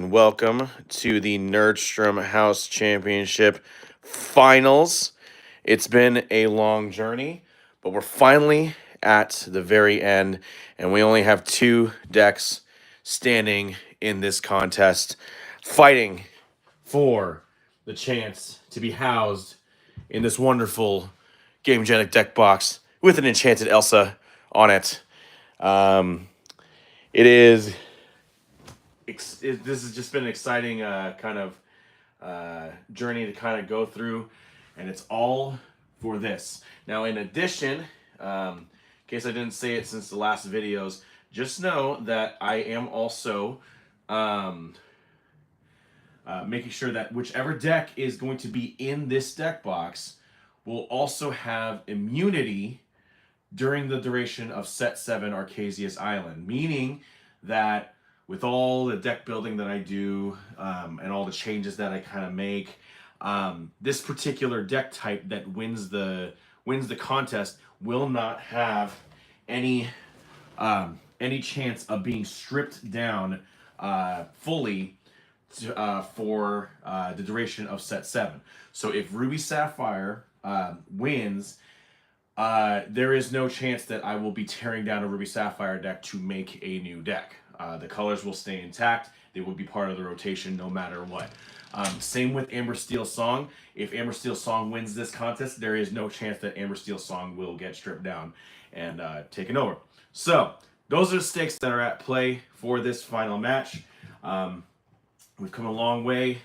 and welcome to the Nerdstrom House Championship Finals. It's been a long journey, but we're finally at the very end, and we only have two decks standing in this contest, fighting for the chance to be housed in this wonderful Gamegenic deck box with an enchanted Elsa on it. It is this has just been an exciting kind of journey to kind of go through, and it's all for this. Now, in addition, in case I didn't say it since the last videos, just know that I am also making sure that whichever deck is going to be in this deck box will also have immunity during the duration of Set 7 Arcasius Island, meaning that with all the deck building that I do and all the changes that I kind of make, this particular deck type that wins the contest will not have any chance of being stripped down fully for the duration of Set 7. So if Ruby Sapphire wins, there is no chance that I will be tearing down a Ruby Sapphire deck to make a new deck. The colors will stay intact. They will be part of the rotation no matter what. Same with Amber Steel Song. If Amber Steel Song wins this contest, there is no chance that Amber Steel Song will get stripped down and taken over. So those are the stakes that are at play for this final match. We've come a long way.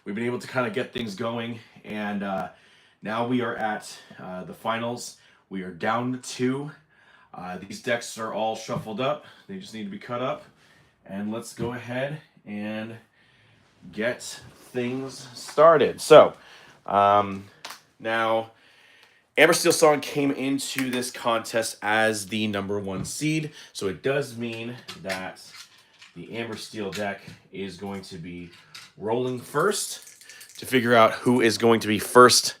We've been able to kind of get things going, and now we are at the finals. We are down to two. These decks are all shuffled up. They just need to be cut up. And let's go ahead and get things started. So, now, Amber Steel Song came into this contest as the #1 seed. So it does mean that the Amber Steel deck is going to be rolling first to figure out who is going to be first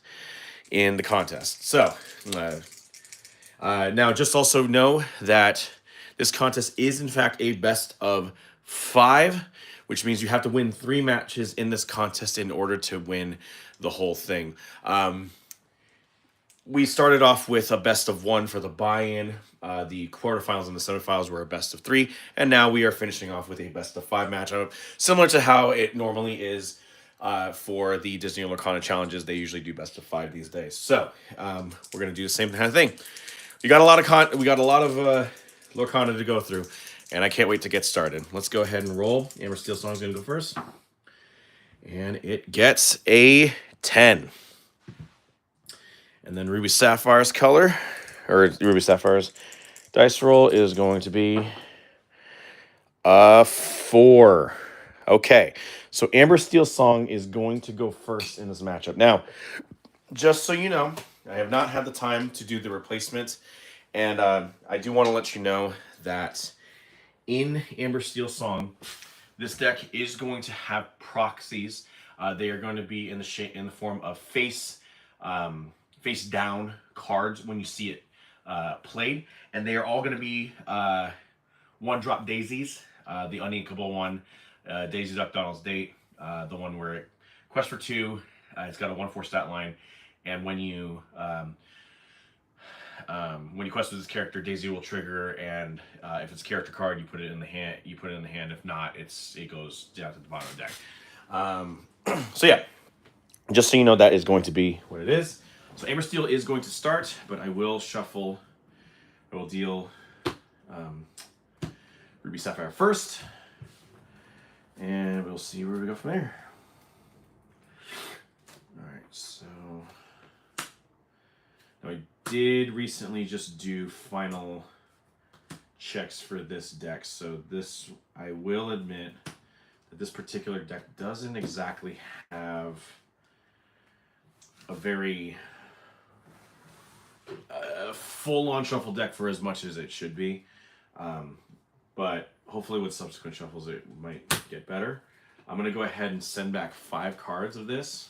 in the contest. So, now just also know that this contest is in fact a best of 5, which means you have to win 3 matches in this contest in order to win the whole thing. We started off with a best of 1 for the buy-in. The quarterfinals and the semifinals were a best of 3, and now we are finishing off with a best of 5 matchup, similar to how it normally is for the Disney Lorcana challenges. They usually do best of 5 these days. So we're gonna do the same kind of thing. We got a lot of Lorcana to go through, and I can't wait to get started. Let's go ahead and roll. Amber Steel Song is gonna go first, and it gets a 10. And then Ruby Sapphire's dice roll is going to be a 4. Okay, so Amber Steel Song is going to go first in this matchup. Now, just so you know, I have not had the time to do the replacement, and I do want to let you know that in Amber Steel Song, this deck is going to have proxies. They are going to be in the form of face down cards when you see it played, and they are all going to be 1-drop daisies. The uninkable one, Daisy Duck Donald's Date, the one where it quest for 2. It's got a 1/4 stat line, and when you quest with this character, Daisy will trigger, and if it's a character card, you put it in the hand. If not, it goes down to the bottom of the deck. So yeah, just so you know, that is going to be what it is. So Amber Steel is going to start, but I will shuffle. I will deal Ruby Sapphire first, and we'll see where we go from there. All right, so now I did recently just do final checks for this deck, so this, I will admit that this particular deck doesn't exactly have a very full-on shuffle deck for as much as it should be, but hopefully with subsequent shuffles it might get better. I'm going to go ahead and send back 5 cards of this,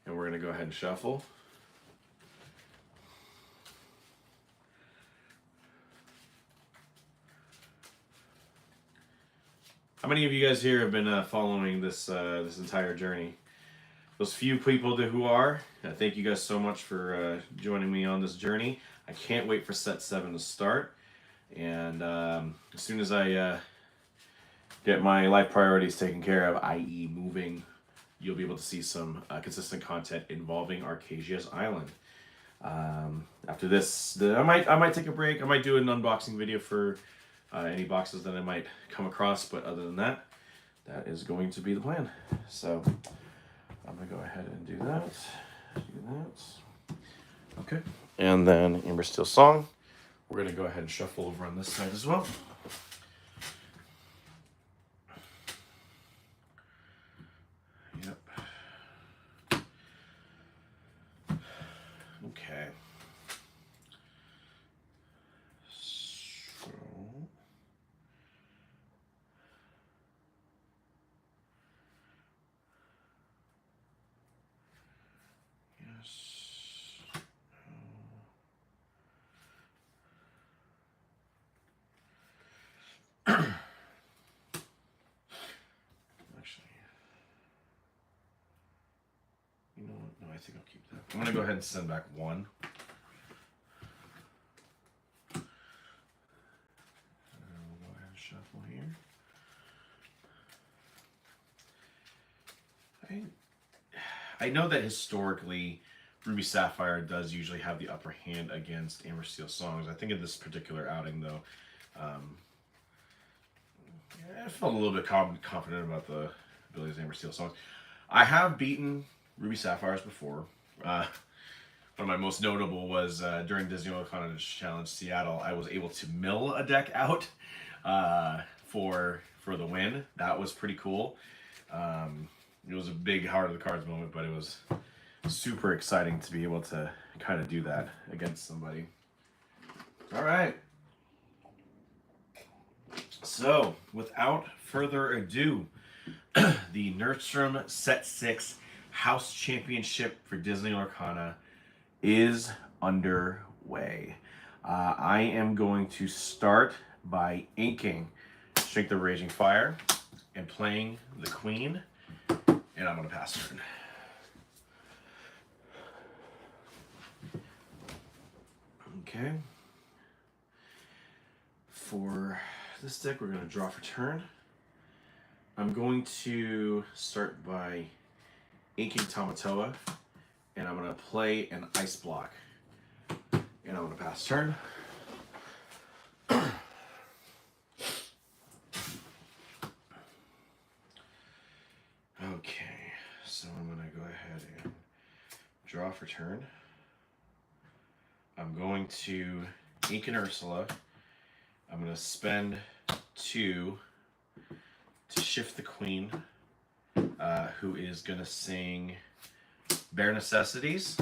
and we're going to go ahead and shuffle. How many of you guys here have been following this this entire journey? Those few people who are, thank you guys so much for joining me on this journey. I can't wait for set 7 to start. And as soon as I get my life priorities taken care of, i.e. moving, you'll be able to see some consistent content involving Arcasia's Island. After this, I might take a break. I might do an unboxing video for any boxes that I might come across. But other than that, that is going to be the plan. So I'm going to go ahead and do that. Okay. And then Amber Steele's song. We're going to go ahead and shuffle over on this side as well. Yep. Okay. So... You know what? No, I think I'll keep that. I'm going to go ahead and send back one. And we'll go ahead and shuffle here. I know that historically, Ruby Sapphire does usually have the upper hand against Amber Steele songs. I think in this particular outing, though, I felt a little bit confident about the abilities of Amber Steele songs. I have beaten Ruby Sapphires before. One of my most notable was during Disney World Con Challenge Seattle. I was able to mill a deck out for the win. That was pretty cool. It was a big heart of the cards moment, but it was super exciting to be able to kind of do that against somebody. All right. So, without further ado, the Nerdstrom Set 6 House Championship for Disney Lorcana is underway. I am going to start by inking Strength of Raging Fire and playing the Queen, and I'm going to pass turn. Okay. For this deck, we're going to draw for turn. I'm going to start by inking Tamatoa, and I'm going to play an Ice Block. And I'm going to pass turn. Okay, so I'm going to go ahead and draw for turn. I'm going to ink an Ursula. I'm going to spend 2 to shift the Queen, who is going to sing Bare Necessities.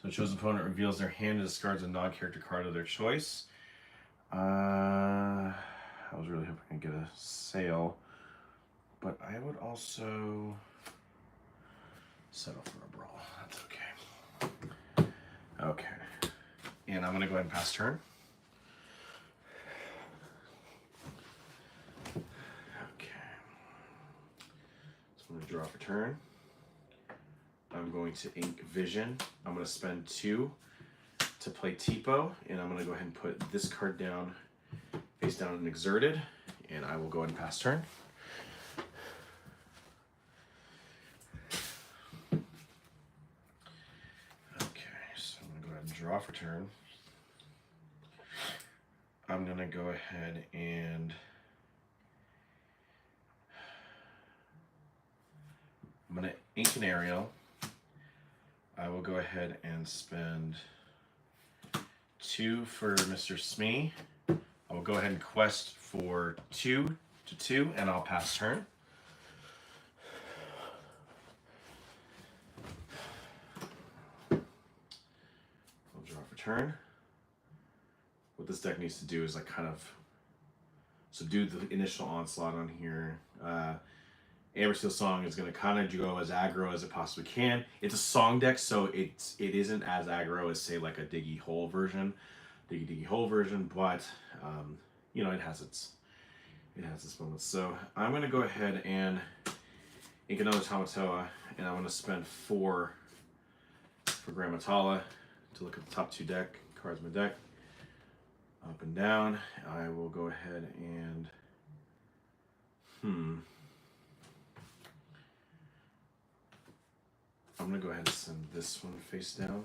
So chosen opponent reveals their hand and discards a non-character card of their choice. I was really hoping I'd get a Sail, but I would also settle for a Brawl. That's okay. Okay. And I'm going to go ahead and pass turn. Okay. So I'm going to draw for turn. I'm going to ink Vision. I'm going to spend 2 to play Tipo, and I'm going to go ahead and put this card down, face down and Exerted, and I will go ahead and pass turn. Draw for turn. I'm going to go ahead and I'm going to ink an Ariel. I will go ahead and spend 2 for Mr. Smee. I will go ahead and quest for 2 to 2, and I'll pass turn. Turn. What this deck needs to do is like kind of subdue the initial onslaught on here. Amber Steele Song is going to kind of go as aggro as it possibly can. It's a song deck, so it isn't as aggro as say like a Diggy Hole version, but you know, it has it has its moments. So I'm going to go ahead and ink another Tamatoa, and I'm going to spend 4 for Grammatala to look at the top 2 cards in my deck. Up and down. I will go ahead and I'm going to go ahead and send this one face down.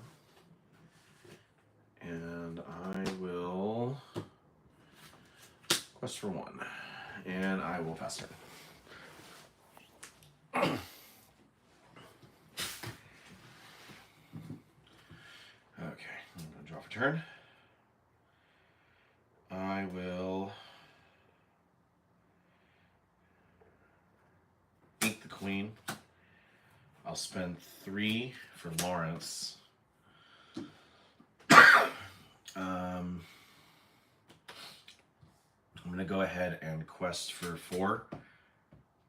And I will quest for 1. And I will pass turn. Okay, I'm going to draw for turn. I will ink the Queen. I'll spend 3 for Lawrence. I'm going to go ahead and quest for 4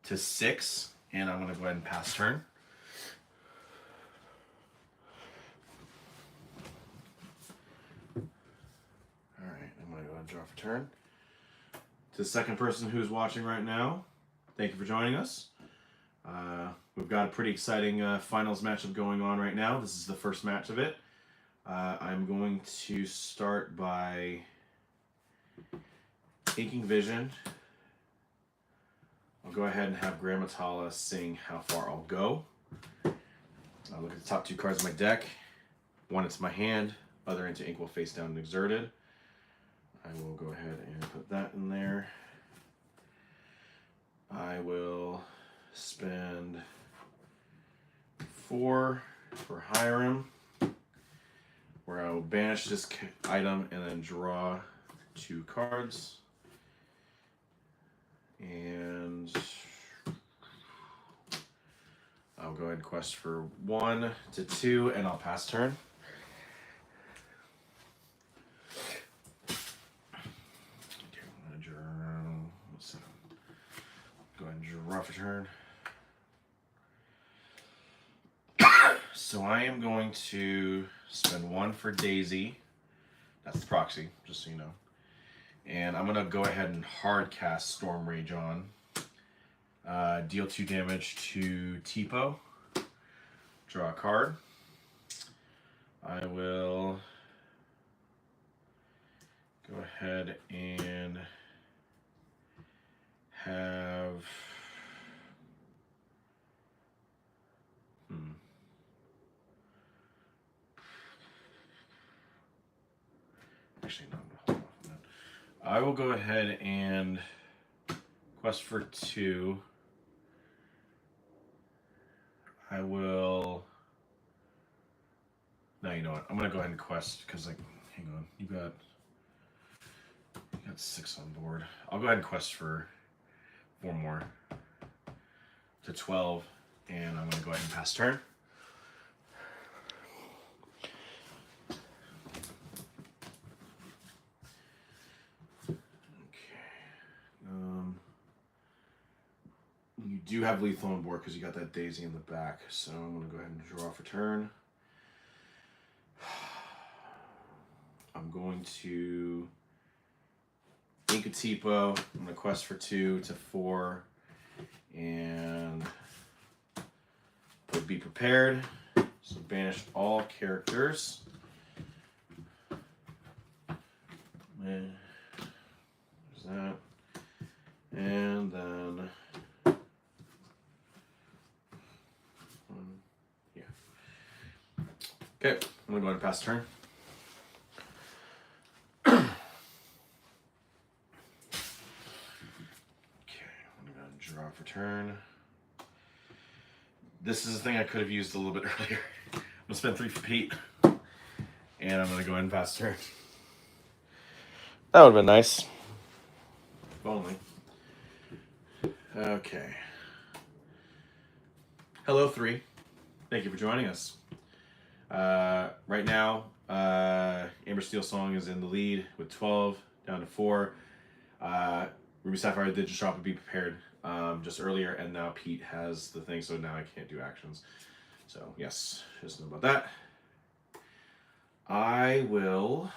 to 6, and I'm going to go ahead and pass turn. Alright, I'm going to go ahead and draw for turn. To the second person who's watching right now, thank you for joining us. We've got a pretty exciting finals matchup going on right now. This is the first match of it. I'm going to start by inking Vision. I'll go ahead and have Grammatala sing How Far I'll Go. I'll look at the top 2 cards of my deck. 1 into my hand, other into Ink will face down and exerted. I will go ahead and put that in there. I will spend 4 for Hiram, where I will banish this item and then draw 2 cards. And I'll go ahead and quest for 1 to 2, and I'll pass turn. Okay, I'm gonna go ahead and draw for turn. So I am going to spend 1 for Daisy. That's the proxy, just so you know. And I'm going to go ahead and hard cast Storm Rage on. Deal 2 damage to Tipo. Draw a card. I will go ahead and have... Actually, no, I'm going to hold off on that. I will go ahead and quest for 2. I will... No, you know what? I'm going to go ahead and quest, because, like, hang on. You got 6 on board. I'll go ahead and quest for 4 more to 12, and I'm going to go ahead and pass turn. You do have lethal on board because you got that Daisy in the back, so I'm going to go ahead and draw for turn. I'm going to ink a Tipo. I'm going to quest for 2 to 4, and be prepared. So banish all characters. There's that. And then... Okay, I'm going to go ahead and pass turn. Okay, I'm going to draw for turn. This is the thing I could have used a little bit earlier. I'm going to spend 3 for Pete. And I'm going to go ahead and pass turn. That would have been nice. If only. Okay. Hello, 3. Thank you for joining us. Right now, Amber Steel Song is in the lead with 12, down to 4. Ruby Sapphire did just drop a Be Prepared just earlier, and now Pete has the thing, so now I can't do actions. So, yes, just know about that. I will...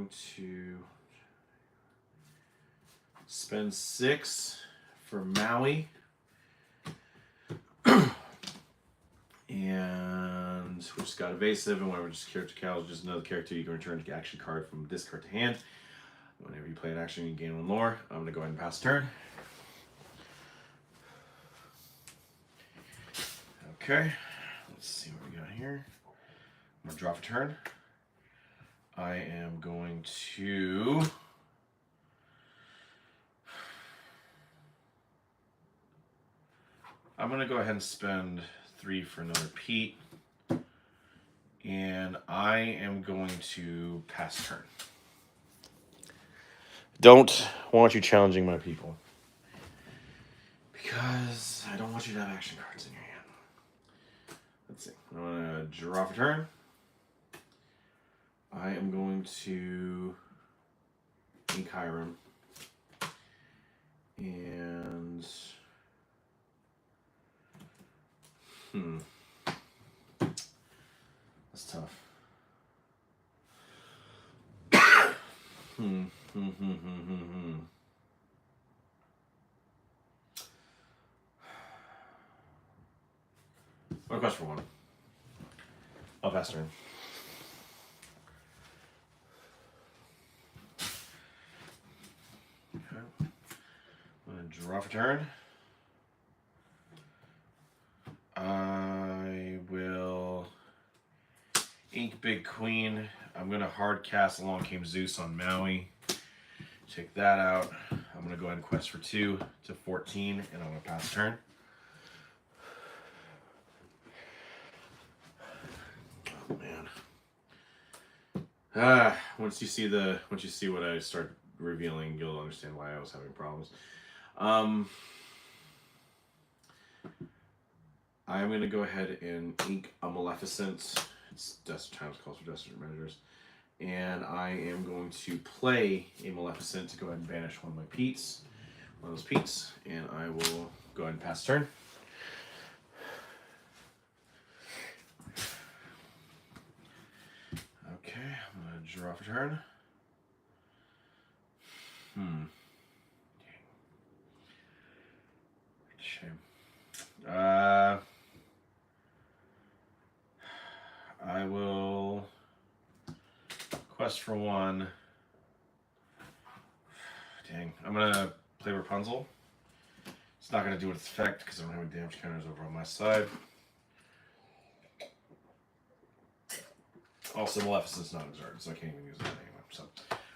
going to spend 6 for Maui. And we just got evasive, and whenever just character cows, just another character you can return to action card from discard to hand. Whenever you play an action, you gain 1 lore. I'm going to go ahead and pass turn. Okay, let's see what we got here. I'm going to draw for turn. I am going to go ahead and spend 3 for another Pete. And I am going to pass turn. Don't want you challenging my people. Because I don't want you to have action cards in your hand. Let's see. I'm going to draw for turn. I am going to ink Hiram. And that's tough. Request for 1. I'll pass turn. Okay. I'm going to draw for turn. I will ink Big Queen. I'm going to hard cast Along Came Zeus on Maui. Take that out. I'm going to go ahead and quest for 2 to 14, and I'm going to pass turn. Oh man. Once you see what I start revealing, you'll understand why I was having problems. I'm going to go ahead and ink a Maleficent. It's Desert Times calls for desperate measures. And I am going to play a Maleficent to go ahead and banish one of those Petes. And I will go ahead and pass turn. Okay, I'm going to draw for turn. Shame. I will quest for 1. Dang. I'm going to play Rapunzel. It's not going to do its effect because I don't have any damage counters over on my side. Also, Maleficent's not exerted, so I can't even use that anyway. So,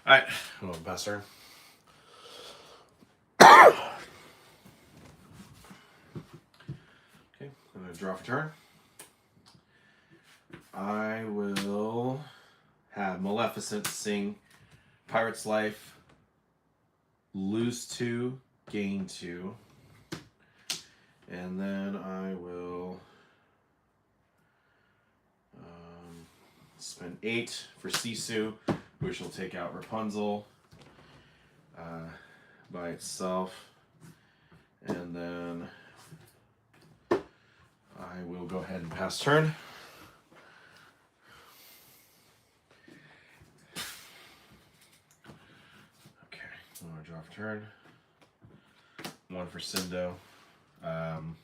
alright, I'm going to pass turn. Okay, I'm going to draw for turn. I will have Maleficent sing Pirate's Life, lose 2, gain 2. And then I will spend 8 for Sisu, which will take out Rapunzel by itself. And then I will go ahead and pass turn. Okay, I'm going to draw for turn. 1 for Cindo. I'm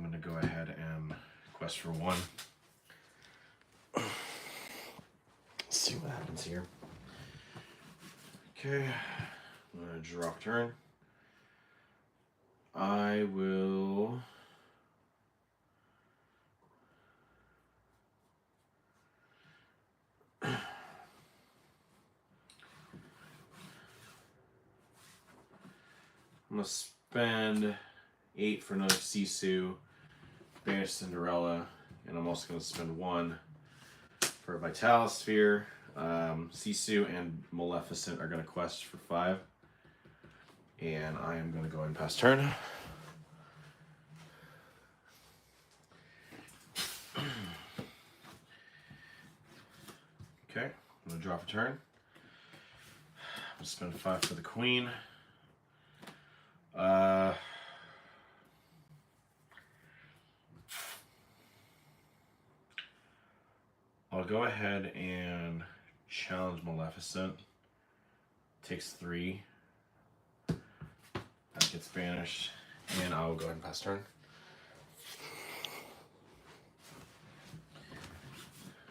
going to go ahead and quest for 1. Let's see what happens here. Okay, I'm going to draw for turn. I will I'm going to spend 8 for another Sisu, banish Cinderella, and I'm also going to spend 1 for a Vitalosphere. Sisu and Maleficent are going to quest for 5. And I am going to go ahead and pass turn. Okay, I'm going to draw for turn. I'm going to spend 5 for the Queen. I'll go ahead and challenge Maleficent. Takes 3. That gets banished. And I'll go ahead and pass turn.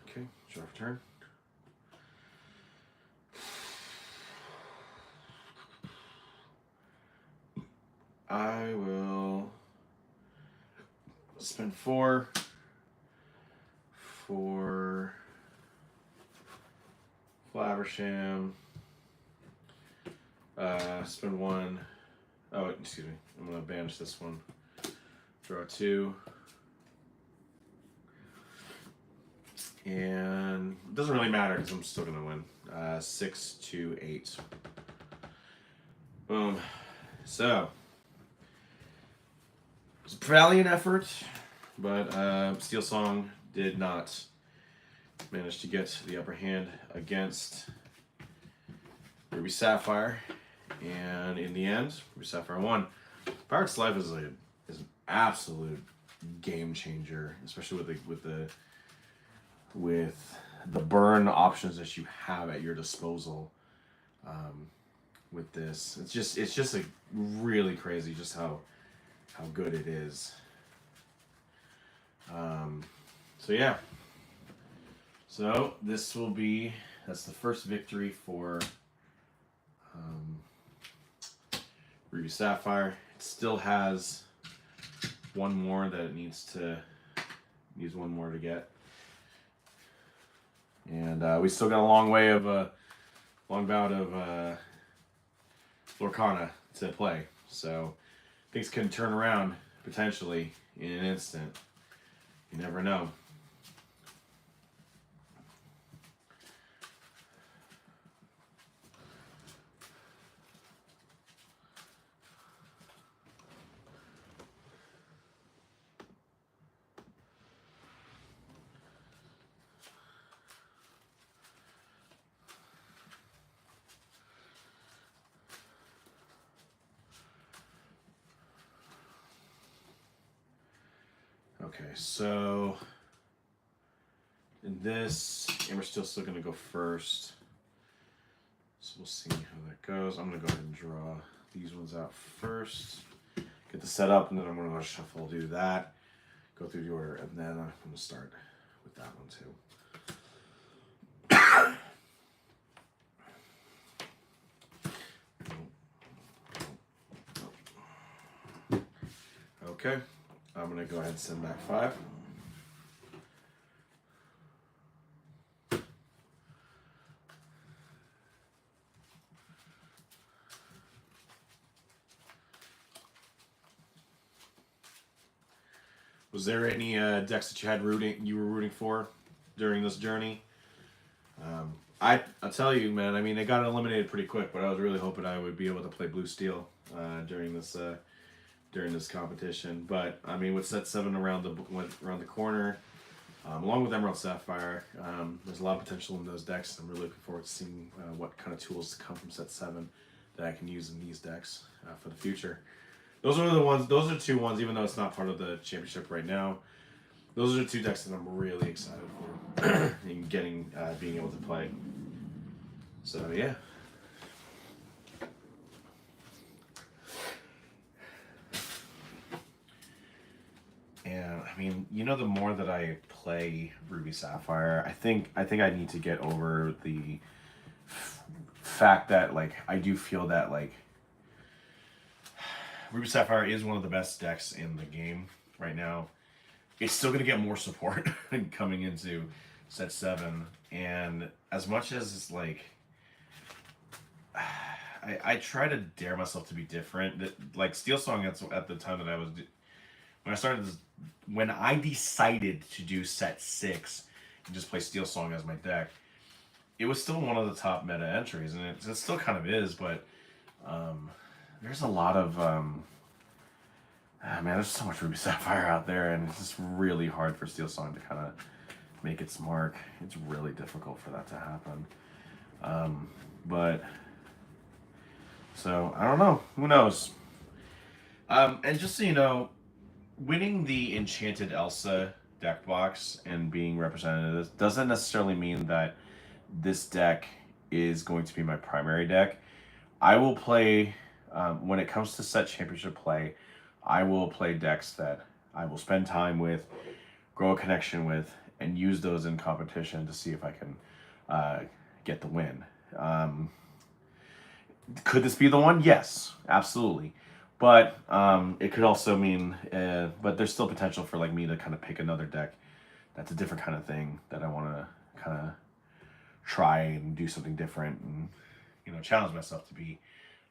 Okay, draw for turn. I will spend 4 for Flabbersham. Spend 1. Oh, excuse me. I'm going to banish this one. Draw 2. And it doesn't really matter because I'm still going to win. 6 to 8. Boom. So, it was a valiant effort, but Steel Song did not manage to get the upper hand against Ruby Sapphire. And in the end, Ruby Sapphire won. Pirate's Life is an absolute game changer, especially with the burn options that you have at your disposal. With this, it's just a really crazy just how good it is. So yeah. So this will be, that's the first victory for Ruby Sapphire. It still has one more that it needs one more to get. And we still got a long bout of Lorcana to play. So things can turn around potentially in an instant. You never know. Okay, so in this, Amber's still going to go first. So we'll see how that goes. I'm going to go ahead and draw these ones out first. Get the setup, and then I'm going to shuffle, do that. Go through the order, and then I'm going to start with that one too. Okay, I'm going to go ahead and send back 5. Was there any decks that you were rooting for during this journey? I'll tell you, man. I mean, it got eliminated pretty quick, but I was really hoping I would be able to play Blue Steel during this competition. But I mean, with set 7 around the corner, along with Emerald Sapphire, there's a lot of potential in those decks. I'm really looking forward to seeing what kind of tools come from set 7 that I can use in these decks for the future. Those are the 2 ones, even though it's not part of the championship right now. Those are the 2 decks that I'm really excited for in being able to play. So yeah. And I mean, the more that I play Ruby Sapphire, I think I need to get over the fact that I do feel that Ruby Sapphire is one of the best decks in the game right now. It's still going to get more support coming into set 7. And as much as it's I try to dare myself to be different. Steel Song at the time that I was... When I decided to do set 6 and just play Steel Song as my deck, it was still one of the top meta entries. And it still kind of is, but... there's a lot of, man, there's so much Ruby Sapphire out there, and it's just really hard for Steel Song to kind of make its mark. It's really difficult for that to happen. But, so, I don't know. Who knows? And just so you know, winning the Enchanted Elsa deck box and being represented doesn't necessarily mean that this deck is going to be my primary deck. I will play, when it comes to set championship play, I will play decks that I will spend time with, grow a connection with, and use those in competition to see if I can get the win. Could this be the one? Yes, absolutely. But it could also mean, but there's still potential for like me to kind of pick another deck that's a different kind of thing that I want to kind of try and do something different and challenge myself to be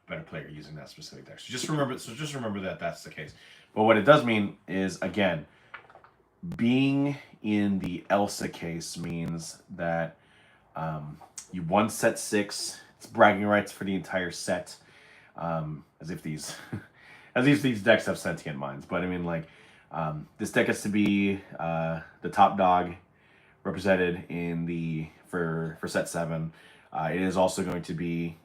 a better player using that specific deck. So just remember that that's the case. But what it does mean is, again, being in the Elsa case means that you won set 6. It's bragging rights for the entire set, as if these as if these decks have sentient minds. But I mean, like, this deck has to be the top dog represented in the for set 7. It is also going to be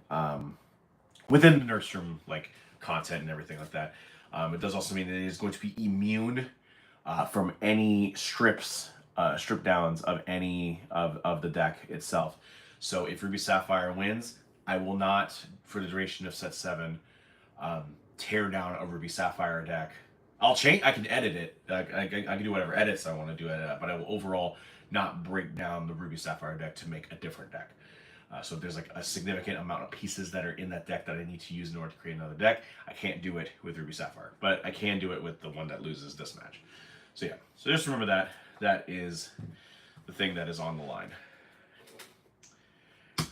within the Nerdstrom like content and everything like that. It does also mean that it is going to be immune from any strip downs of any of the deck itself. So if Ruby Sapphire wins, I will not, for the duration of set 7, tear down a Ruby Sapphire deck. I'll change. I can edit it. I can do whatever edits I want to do it, but I will overall not break down the Ruby Sapphire deck to make a different deck. So if there's like a significant amount of pieces that are in that deck that I need to use in order to create another deck, I can't do it with Ruby Sapphire, but I can do it with the one that loses this match. So yeah, so just remember that. That is the thing that is on the line.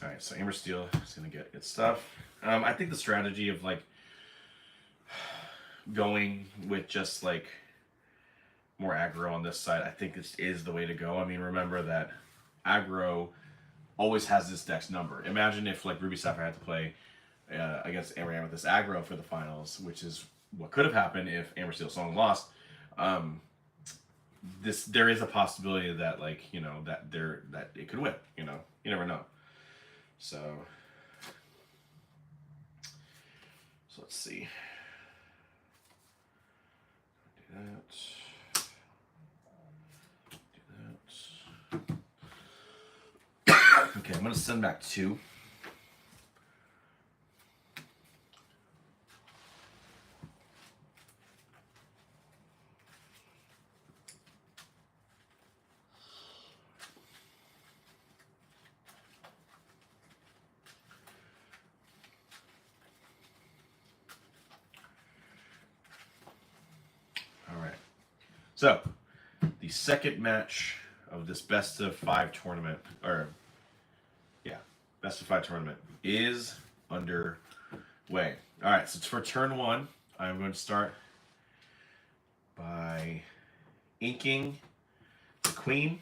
All right, so Amber Steel is going to get its stuff. I think the strategy of like going with just like more aggro on this side, I think this is the way to go. I mean, remember that aggro always has this deck's number. Imagine if like Ruby Sapphire had to play against Amber Amethyst aggro for the finals, which is what could have happened if Amber Steel Song lost. There is a possibility that like that it could win. You never know. So let's see. Do that. Okay, I'm gonna send back 2. So, the second match of this best of 5 tournament, best of 5 tournament is underway. All right, so it's for turn 1. I'm going to start by inking the Queen,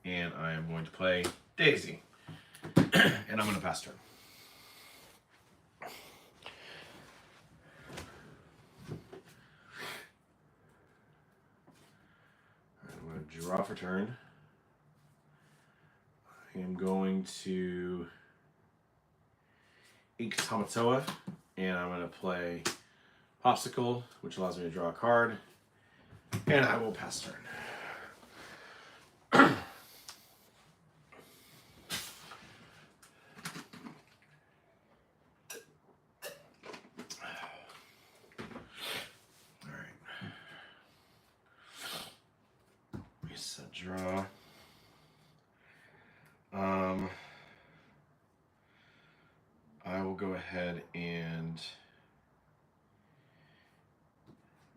and I am going to play Daisy, and I'm going to pass turn. Draw for turn. I am going to ink Tamatoa, and I'm going to play Popsicle, which allows me to draw a card, and I will pass turn. Draw. I will go ahead and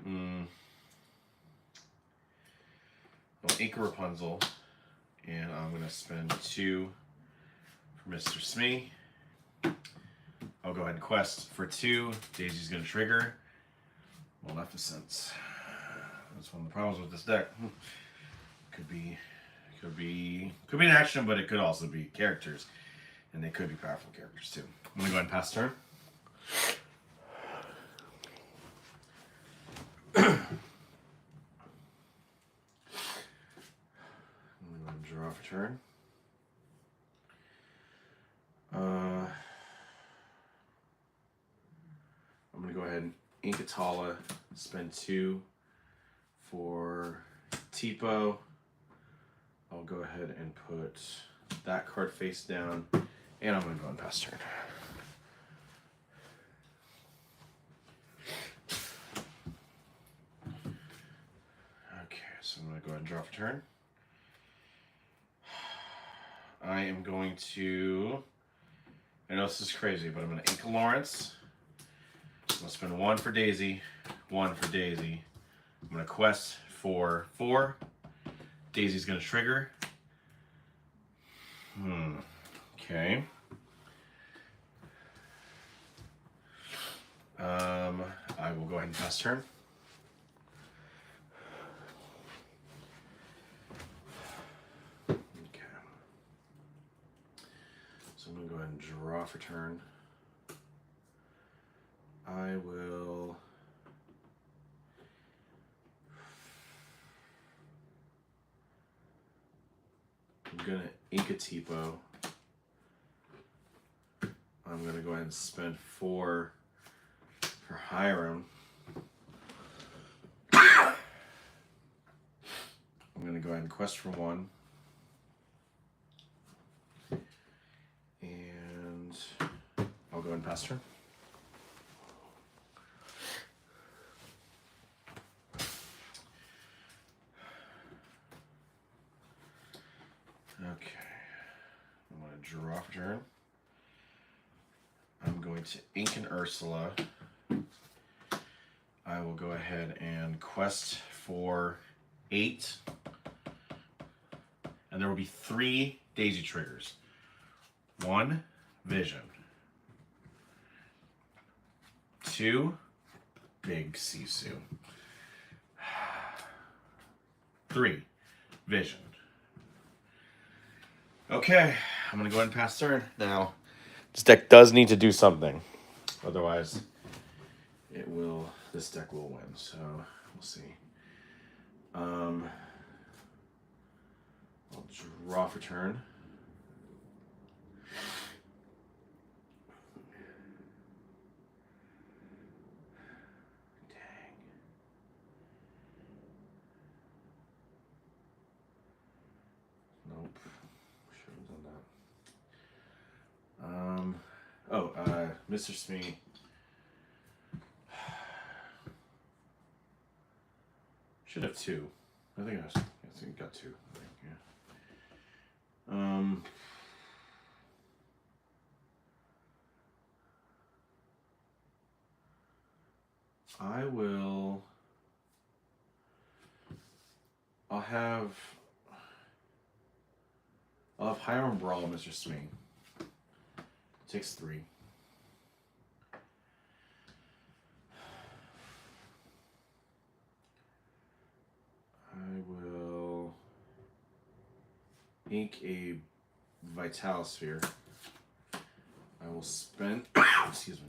I'll ink a Rapunzel, and I'm going to spend 2 for Mr. Smee. I'll go ahead and quest for 2. Daisy's going to trigger Maleficent. That's one of the problems with this deck. Could be an action, but it could also be characters, and they could be powerful characters too. I'm gonna go ahead and pass turn. I'm gonna go ahead and draw for turn. I'm gonna go ahead and ink Atala, spend 2 for Tipo. I'll go ahead and put that card face down, and I'm going to go and pass turn. Okay, so I'm going to go ahead and draw for turn. I am going to, I know this is crazy, but I'm going to ink Lawrence. I'm going to spend 1 for Daisy, 1 for Daisy. I'm going to quest for 4. Daisy's going to trigger. Okay. I will go ahead and pass turn. Okay. So I'm going to go ahead and draw for turn. I will... I'm going to ink a Tipo. I'm going to go ahead and spend 4 for Hiram. I'm going to go ahead and quest for 1. And I'll go ahead and pass turn. Okay. I'm going to draw for turn. I'm going to ink an Ursula. I will go ahead and quest for 8. And there will be 3 Daisy triggers. 1, Vision. 2, Big Sisu. 3, Vision. Okay, I'm going to go ahead and pass turn. Now, this deck does need to do something. Otherwise, this deck will win. So, we'll see. I'll draw for turn. Dang. Nope. Should have done that. Mr. Smee. Should have 2. I think I got 2. I think, yeah. I'll have Hiram Brawl, Mr. Smee. Takes 3. I will ink a Vitalosphere. I will spend, excuse me.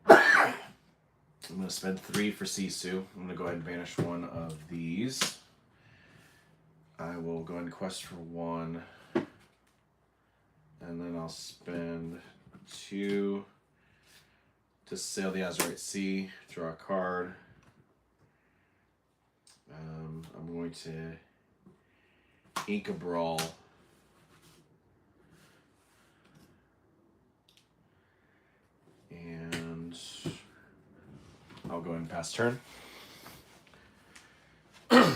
I'm going to spend 3 for Sisu. I'm going to go ahead and banish 1 of these. I will go ahead and quest for 1. And then I'll spend 2 to sail the Azurite Sea, draw a card. I'm going to ink a Brawl. And I'll go ahead and pass turn. Yeah,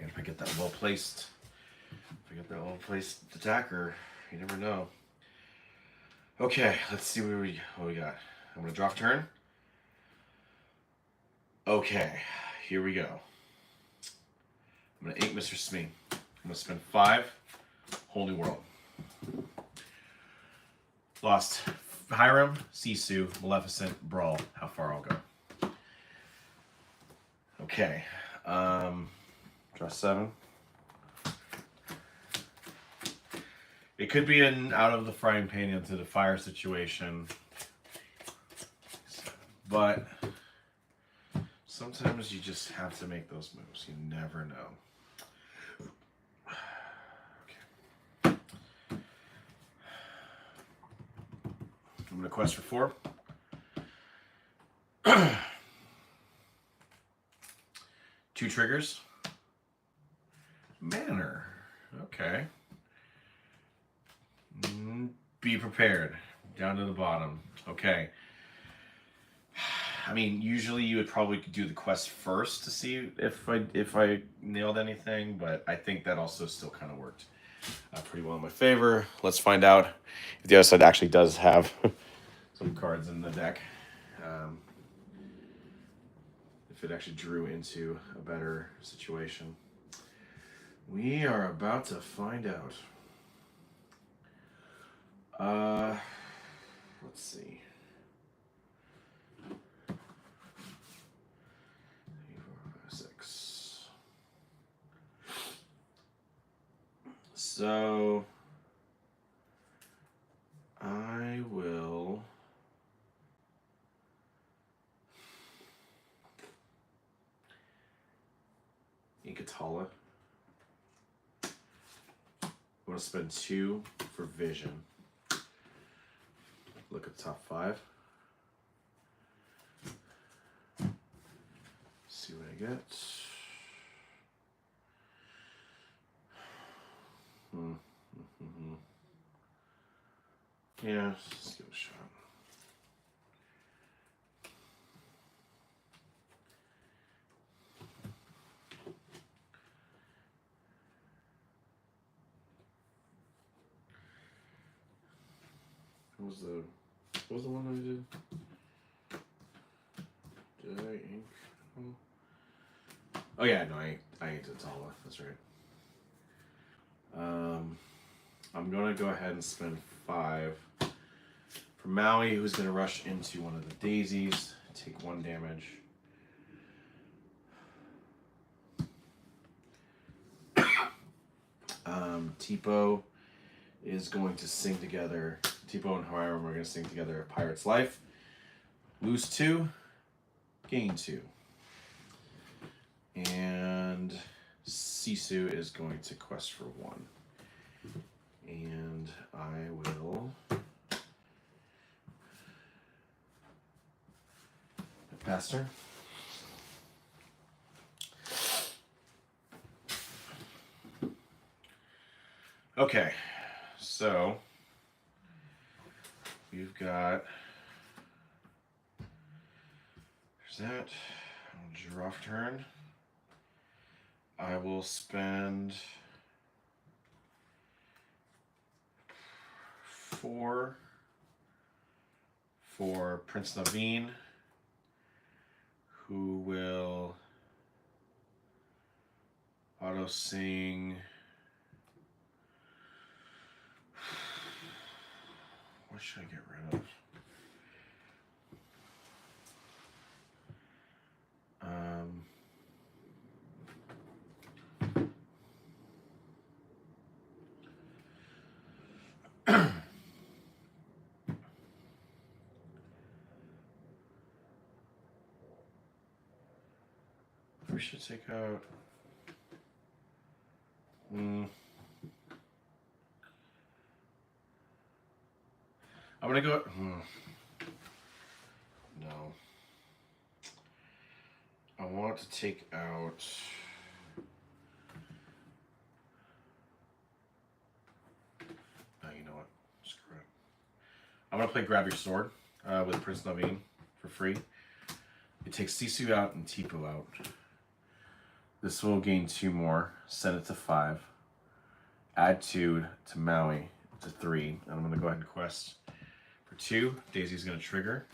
if I get that well-placed, attacker, you never know. Okay, let's see what we got. I'm gonna draw for turn. Okay, here we go. I'm gonna ink Mr. Smee. I'm gonna spend 5, Whole New World. Lost Hiram, Sisu, Maleficent, Brawl. How far I'll go. Okay. Draw 7. It could be an out of the frying pan into the fire situation. But sometimes you just have to make those moves. You never know. Okay. I'm going to quest for 4. 2 triggers. manner. Okay. Be prepared. Down to the bottom. Okay. I mean, usually you would probably do the quest first to see if I nailed anything, but I think that also still kind of worked pretty well in my favor. Let's find out if the other side actually does have some cards in the deck. If it actually drew into a better situation. We are about to find out. Let's see. 3, 4, 5, 6. So I will Inkatala. I'm going to spend 2 for vision. Look at the top 5. See what I get. Yeah, let's give it a shot. What was the one I did? Did I ink? Oh yeah, no, I inked Atala. That's right. I'm gonna go ahead and spend 5 for Maui, who's gonna rush into one of the daisies. Take 1 damage. Tipo is going to sing together. Tipo and Hiram are going to sing together Pirate's Life. Lose 2, gain 2. And Sisu is going to quest for 1. And I will pass turn. Okay, so we've got, there's that. I'll draw off turn. I will spend 4 for Prince Naveen, who will auto sing. What should I get rid of? We should take out. I'm gonna go. No. I want to take out. Oh, you know what? Screw it. I'm gonna play Grab Your Sword with Prince Naveen for free. It takes Sisu out and Tipo out. This will gain 2 more. Send it to 5. Add 2 to Maui to 3. And I'm gonna go ahead and quest for 2. Daisy's gonna trigger.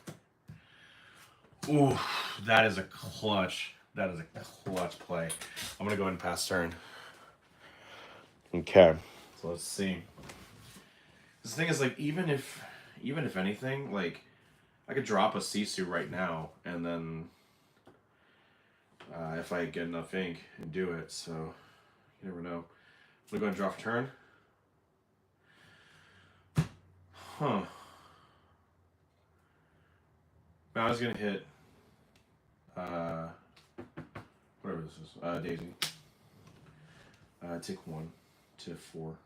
Ooh, that is a clutch. That is a clutch play. I'm gonna go ahead and pass turn. Okay, so let's see. This thing is like, even if anything, like I could drop a Sisu right now, and then if I get enough ink and do it. So you never know. I'm gonna go ahead and draw for turn. Huh. Now I was gonna hit whatever this is, Daisy. Take 1 to 4.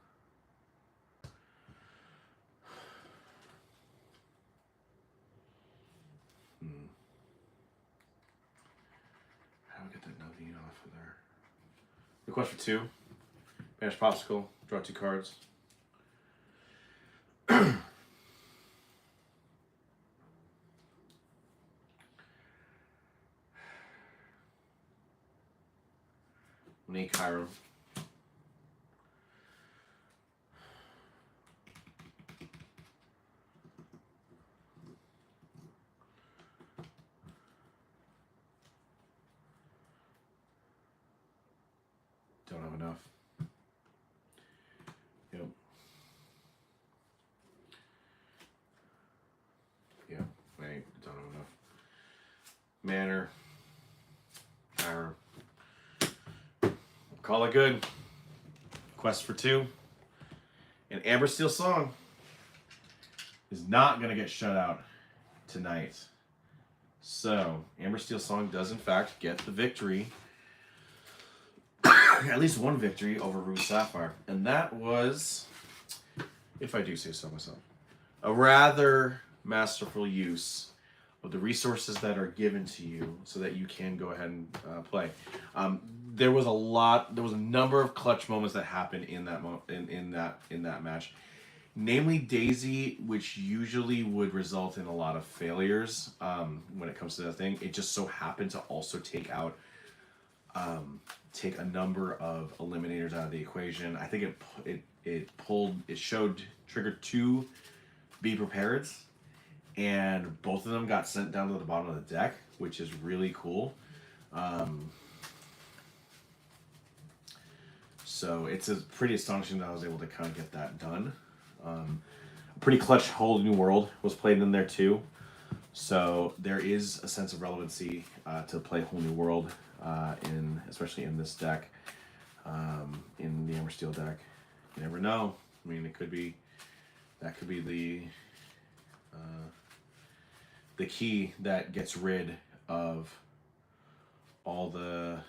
How do I get that Naveen off of there? Request for 2. Banish Popsicle. Draw 2 cards. Nate Chiron. Don't have enough. Yep. Yeah, I don't have enough. Manor. Chiron. Call it good. Quest for 2. And Amber Steel Song is not going to get shut out tonight. So, Amber Steel Song does, in fact, get the victory. At least one victory over Ruby Sapphire. And that was, if I do say so myself, a rather masterful use of the resources that are given to you so that you can go ahead and play. There was a number of clutch moments that happened in that in that match. Namely Daisy, which usually would result in a lot of failures when it comes to that thing. It just so happened to also take a number of eliminators out of the equation. I think it triggered 2 Be Prepareds, and both of them got sent down to the bottom of the deck, which is really cool. So it's pretty astonishing that I was able to kind of get that done. A pretty clutch Whole New World was played in there too. So there is a sense of relevancy to play Whole New World, especially in this deck, in the Amber Steel deck. You never know. I mean, that could be the key that gets rid of all the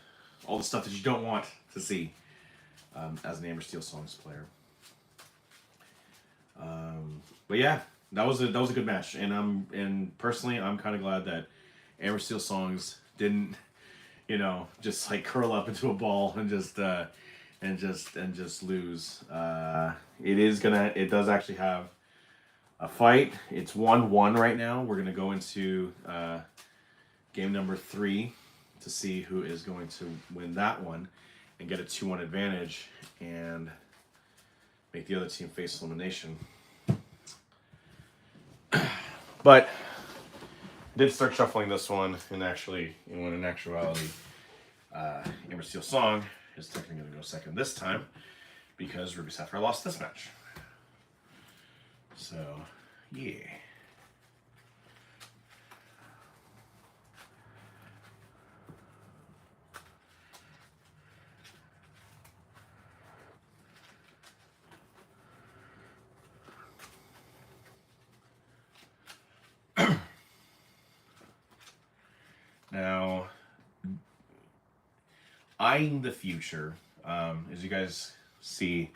stuff that you don't want to see as an Amber Steel Songs player. But yeah, that was a good match, and personally, I'm kind of glad that Amber Steel Songs didn't, just like curl up into a ball and just lose. It does actually have a fight. It's 1-1 right now. We're gonna go into game number 3 to see who is going to win that one and get a 2-1 advantage and make the other team face elimination. But I did start shuffling this one, and in actuality, Amber Steel Song is technically going to go second this time because Ruby Sapphire lost this match. So, yeah. Now, eyeing the future, as you guys see,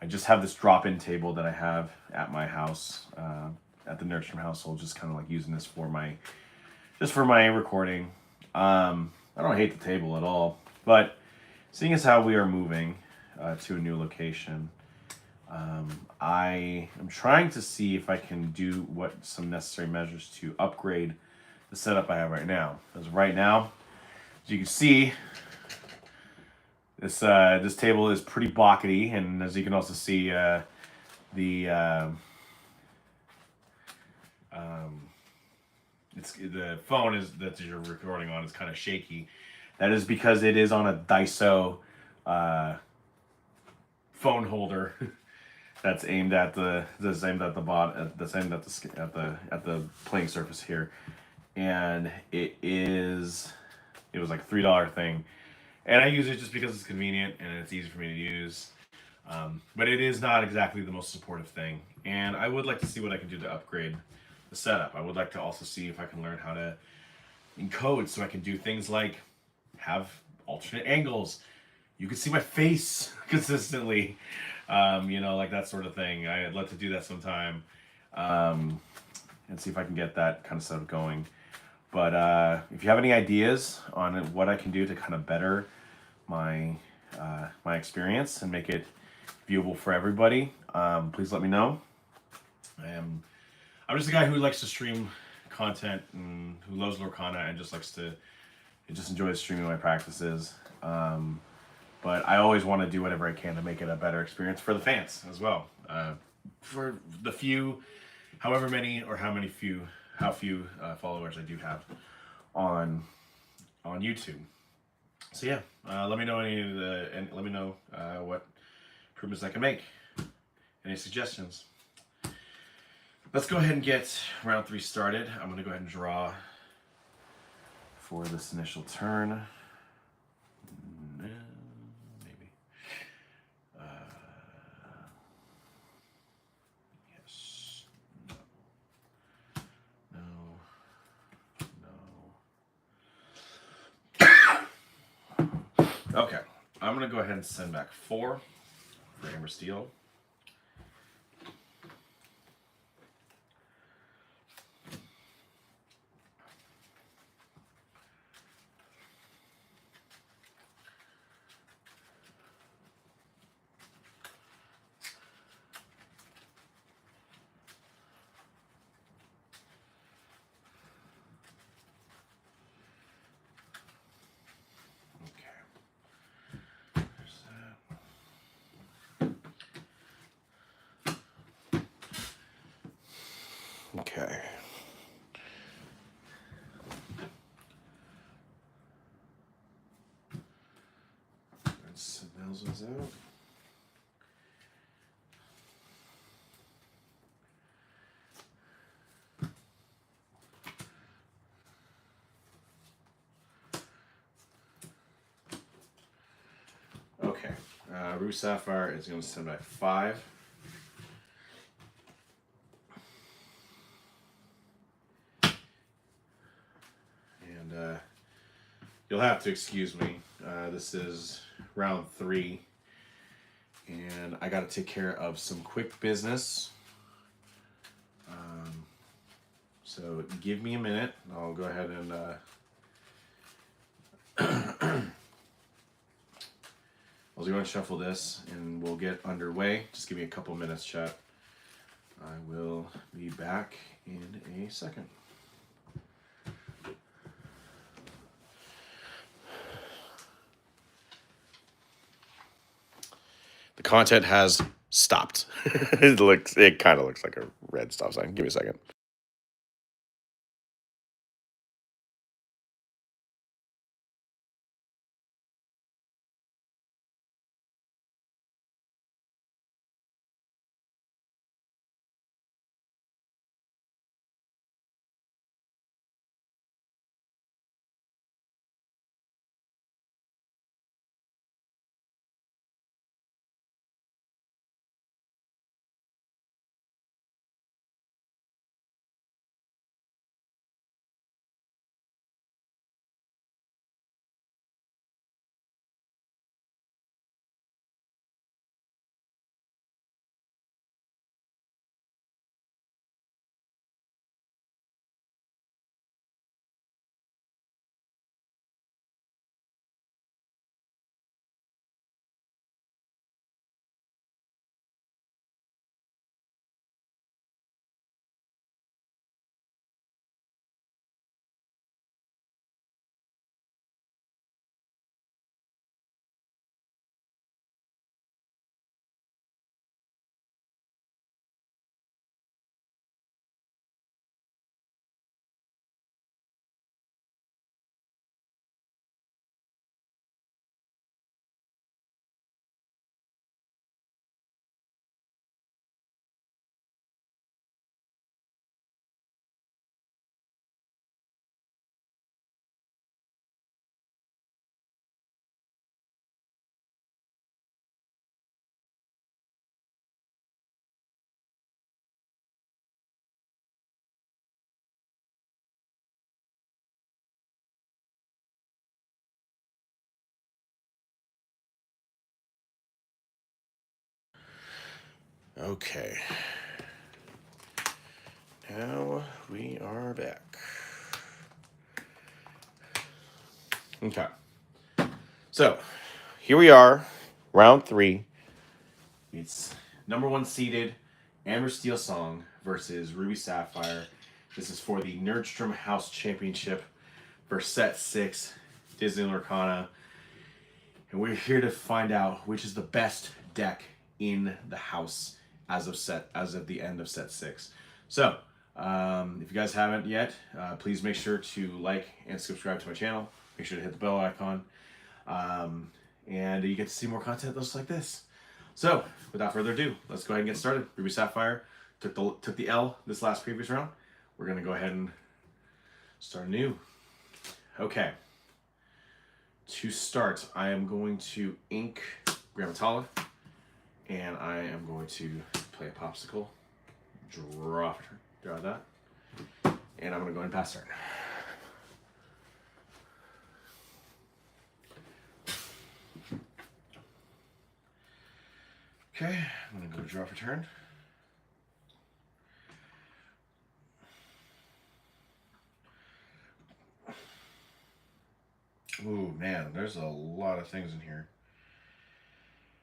I just have this drop-in table that I have at my house, at the Nerdstrom Household, just kind of like using this for my recording. I don't hate the table at all, but seeing as how we are moving to a new location, I am trying to see if I can do some necessary measures to upgrade the setup I have right now. Because right now, as you can see, this table is pretty bockety, and as you can also see, the phone that you're recording on is kind of shaky. That is because it is on a Daiso phone holder that's aimed at the playing surface here, and it was like a $3 thing, and I use it just because it's convenient and it's easy for me to use. But it is not exactly the most supportive thing, and I would like to see what I can do to upgrade the setup. I would like to also see if I can learn how to encode so I can do things like have alternate angles. You can see my face consistently, like that sort of thing. I'd like to do that sometime, and see if I can get that kind of stuff going. But if you have any ideas on what I can do to kind of better my my experience and make it viewable for everybody, please let me know. I'm just a guy who likes to stream content and who loves Lorcana and just enjoys streaming my practices. But I always want to do whatever I can to make it a better experience for the fans as well. For the few, however many or how few followers I do have on YouTube. So yeah, let me know let me know what improvements I can make. Any suggestions? Let's go ahead and get round 3 started. I'm going to go ahead and draw for this initial turn. No, maybe. Yes. No. No. Okay. I'm going to go ahead and send back 4 for Hammer Steel. Okay. Let's nails those out. Okay. Rue Sapphire is going to send back 5. You'll have to excuse me. This is round 3, and I got to take care of some quick business. So give me a minute. I'll go ahead and I'll go and shuffle this, and we'll get underway. Just give me a couple minutes, chat. I will be back in a second. The content has stopped. It kind of looks like a red stop sign. Give me a second. Okay. Now we are back. Okay. So, here we are, round 3. It's number 1 seeded Amber Steel Song versus Ruby Sapphire. This is for the Nerdstrom House Championship for set 6, Disney Lorcana. And we're here to find out which is the best deck in the house as of the end of set 6. So, if you guys haven't yet, please make sure to like and subscribe to my channel. Make sure to hit the bell icon. And you get to see more content just like this. So, without further ado, let's go ahead and get started. Ruby Sapphire took the L this last previous round. We're going to go ahead and start anew. Okay. To start, I am going to ink Grammatala, and I am going to play a popsicle. Draw that. And I'm going to go ahead and pass turn. Okay, I'm going to go draw for turn. Ooh, man, there's a lot of things in here.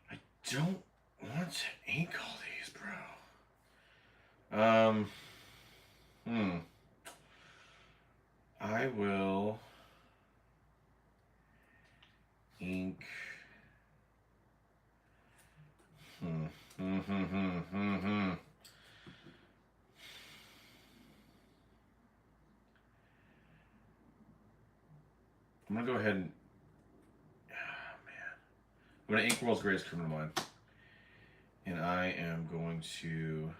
I don't want to ink all these, bro. I will ink. I'm gonna go ahead and, I'm gonna ink World's Greatest Criminal Mind, and I am going to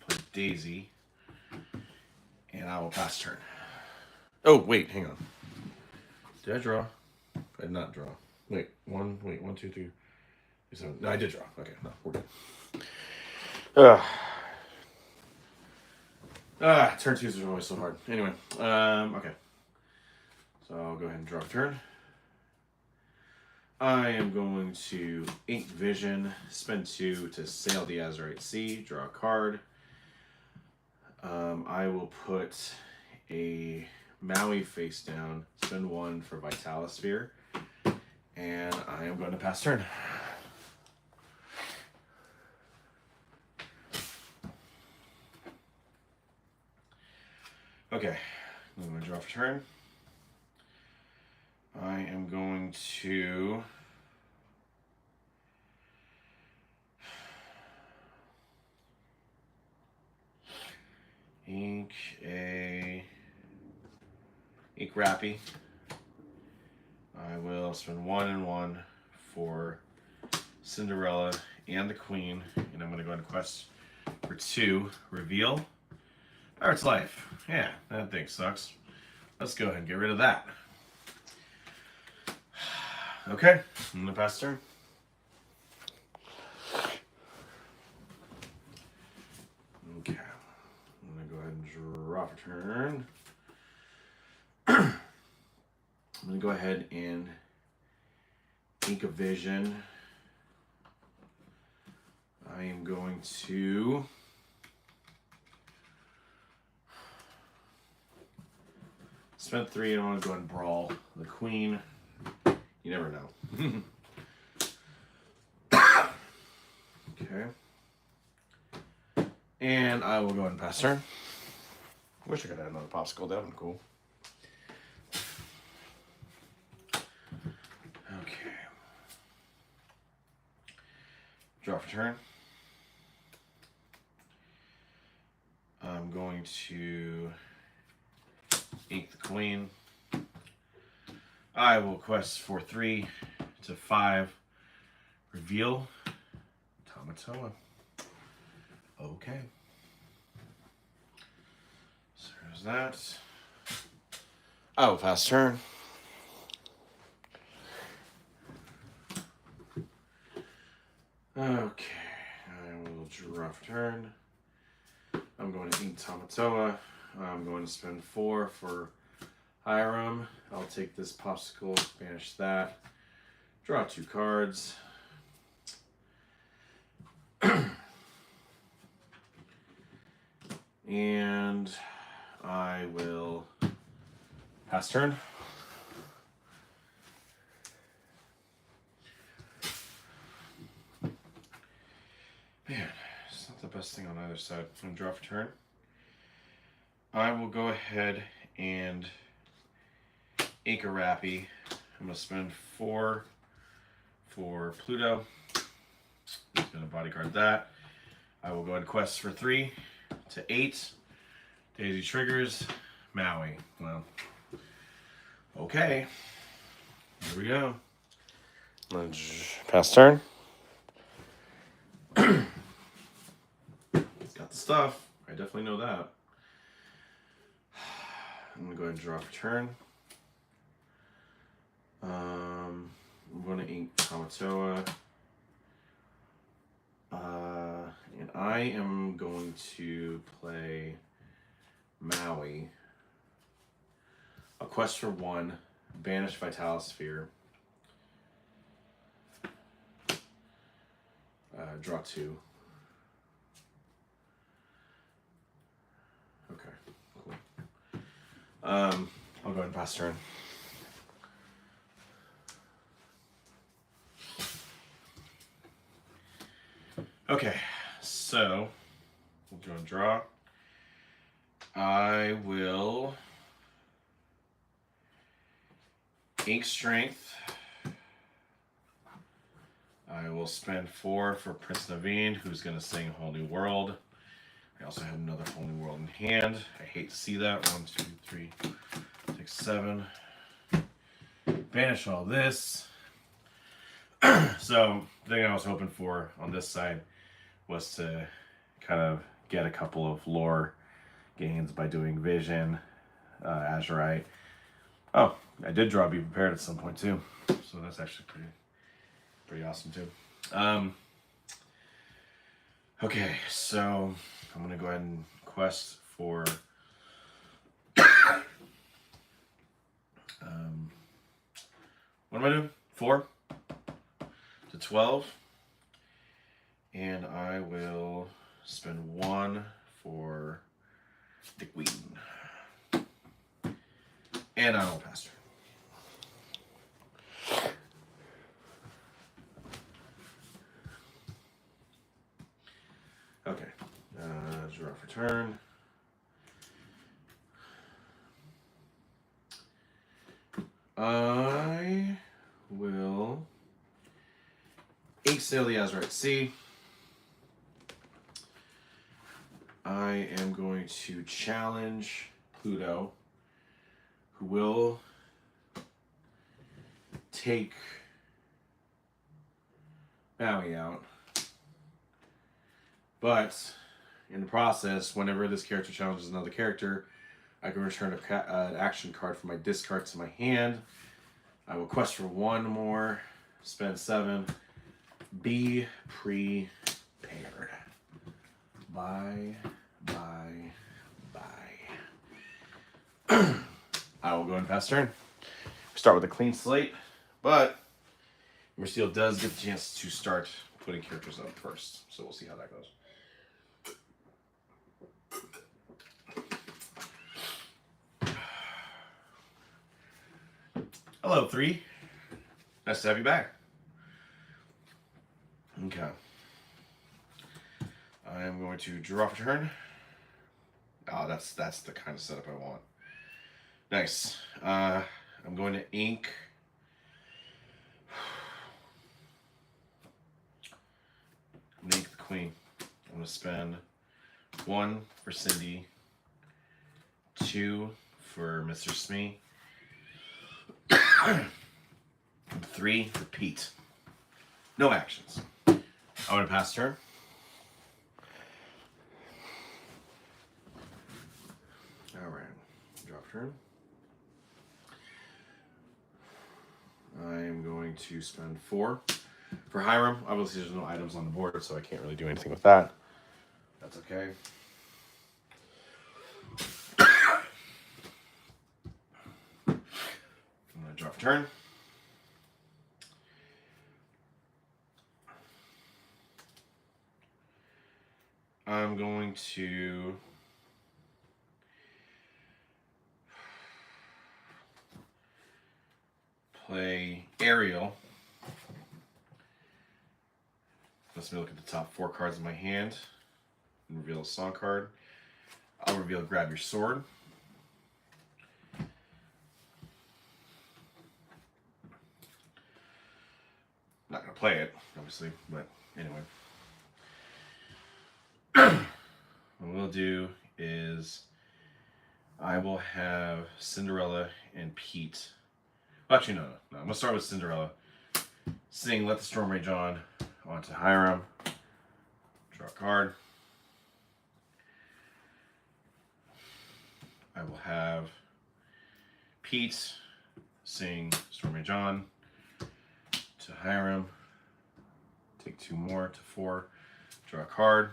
play Daisy, and I will pass turn. Oh wait, hang on. Did I draw? I did not draw. Wait, 1, 2, 3. No, I did draw. Okay, no, we're good. Turn 2s are always so hard. Anyway, okay. So I'll go ahead and draw a turn. I am going to ink Vision, spend 2 to sail the Azurite Sea, draw a card. I will put a Maui face down, spend 1 for Vitalisphere, and I am going to pass turn. Okay, I'm going to draw for turn. I am going to ink Rappy. I will spend 1 and 1 for Cinderella and the Queen, and I'm going to go ahead and quest for 2. Reveal. Pirate's Life. Yeah, that thing sucks. Let's go ahead and get rid of that. Okay, I'm going to pass turn. Okay, I'm going to go ahead and draw for turn. I'm going to go ahead and ink a Vision. I am going to spend 3 and I want to go ahead and brawl the Queen. You never know. Okay. And I will go ahead and pass turn. Wish I could have another popsicle. That would be cool. Okay. Draw for turn. I'm going to ink the Queen. I will quest for 3 to 5. Reveal Tamatoa. Okay. So there's that. I will pass turn. Okay. I will draw for turn. I'm going to ink Tamatoa. I'm going to spend 4 for Hiram. I'll take this popsicle, banish that, draw 2 cards. And I will pass turn. Man, it's not the best thing on either side. I'm going to draw for turn. I will go ahead and ink a Rappy. I'm going to spend 4 for Pluto. I'm going to bodyguard that. I will go ahead and quest for 3 to 8. Daisy triggers. Maui. Well, okay. Here we go. Let's pass turn. It's got the stuff. I definitely know that. I'm going to go ahead and draw for turn. I'm going to ink Kamatoa. And I am going to play Maui. A quest for 1. Banish Vitalosphere. Draw 2. Okay, cool. I'll go ahead and pass turn. Okay, so we'll go and draw. I will ink Strength. I will spend 4 for Prince Naveen, who's going to sing Whole New World. I also have another Whole New World in hand. I hate to see that. 1, 2, 3, 6, 7. Banish all this. So the thing I was hoping for on this side was to kind of get a couple of lore gains by doing Vision, Azurite. Oh, I did draw Be Prepared at some point too. So that's actually pretty awesome too. Okay, so I'm gonna go ahead and quest for what am I doing? 4 to 12. And I will spend 1 for Dick Wheaton. And I will pass turn. Okay, draw for turn. I will ink Sail the Azurite Sea. I am going to challenge Pluto, who will take Maui out. But in the process, whenever this character challenges another character, I can return an action card from my discard to my hand. I will quest for 1 more, spend 7, be prepared. Bye. I will go and pass turn. Start with a clean slate, but Mersteel does get the chance to start putting characters up first, so we'll see how that goes. Hello, 3. Nice to have you back. Okay. I am going to draw for turn. Oh, that's the kind of setup I want. Nice. I'm going to ink. I'm going to ink the Queen. I'm going to spend 1 for Cindy, 2 for Mr. Smee, 3 for Pete. No actions. I'm going to pass turn. Alright. Drop turn. I am going to spend 4 for Hiram. Obviously, there's no items on the board, so I can't really do anything with that. That's okay. I'm going to drop a turn. I'm going to play Ariel. Let's look at the top 4 cards in my hand and reveal a song card. I'll reveal Grab Your Sword. Not going to play it, obviously, but anyway. What we'll do is I will have Cinderella and Pete. Well, actually, no. I'm going to start with Cinderella. Sing Let the Storm Rage On onto Hiram. Draw a card. I will have Pete sing Storm Rage On to Hiram. Take 2 more to 4. Draw a card.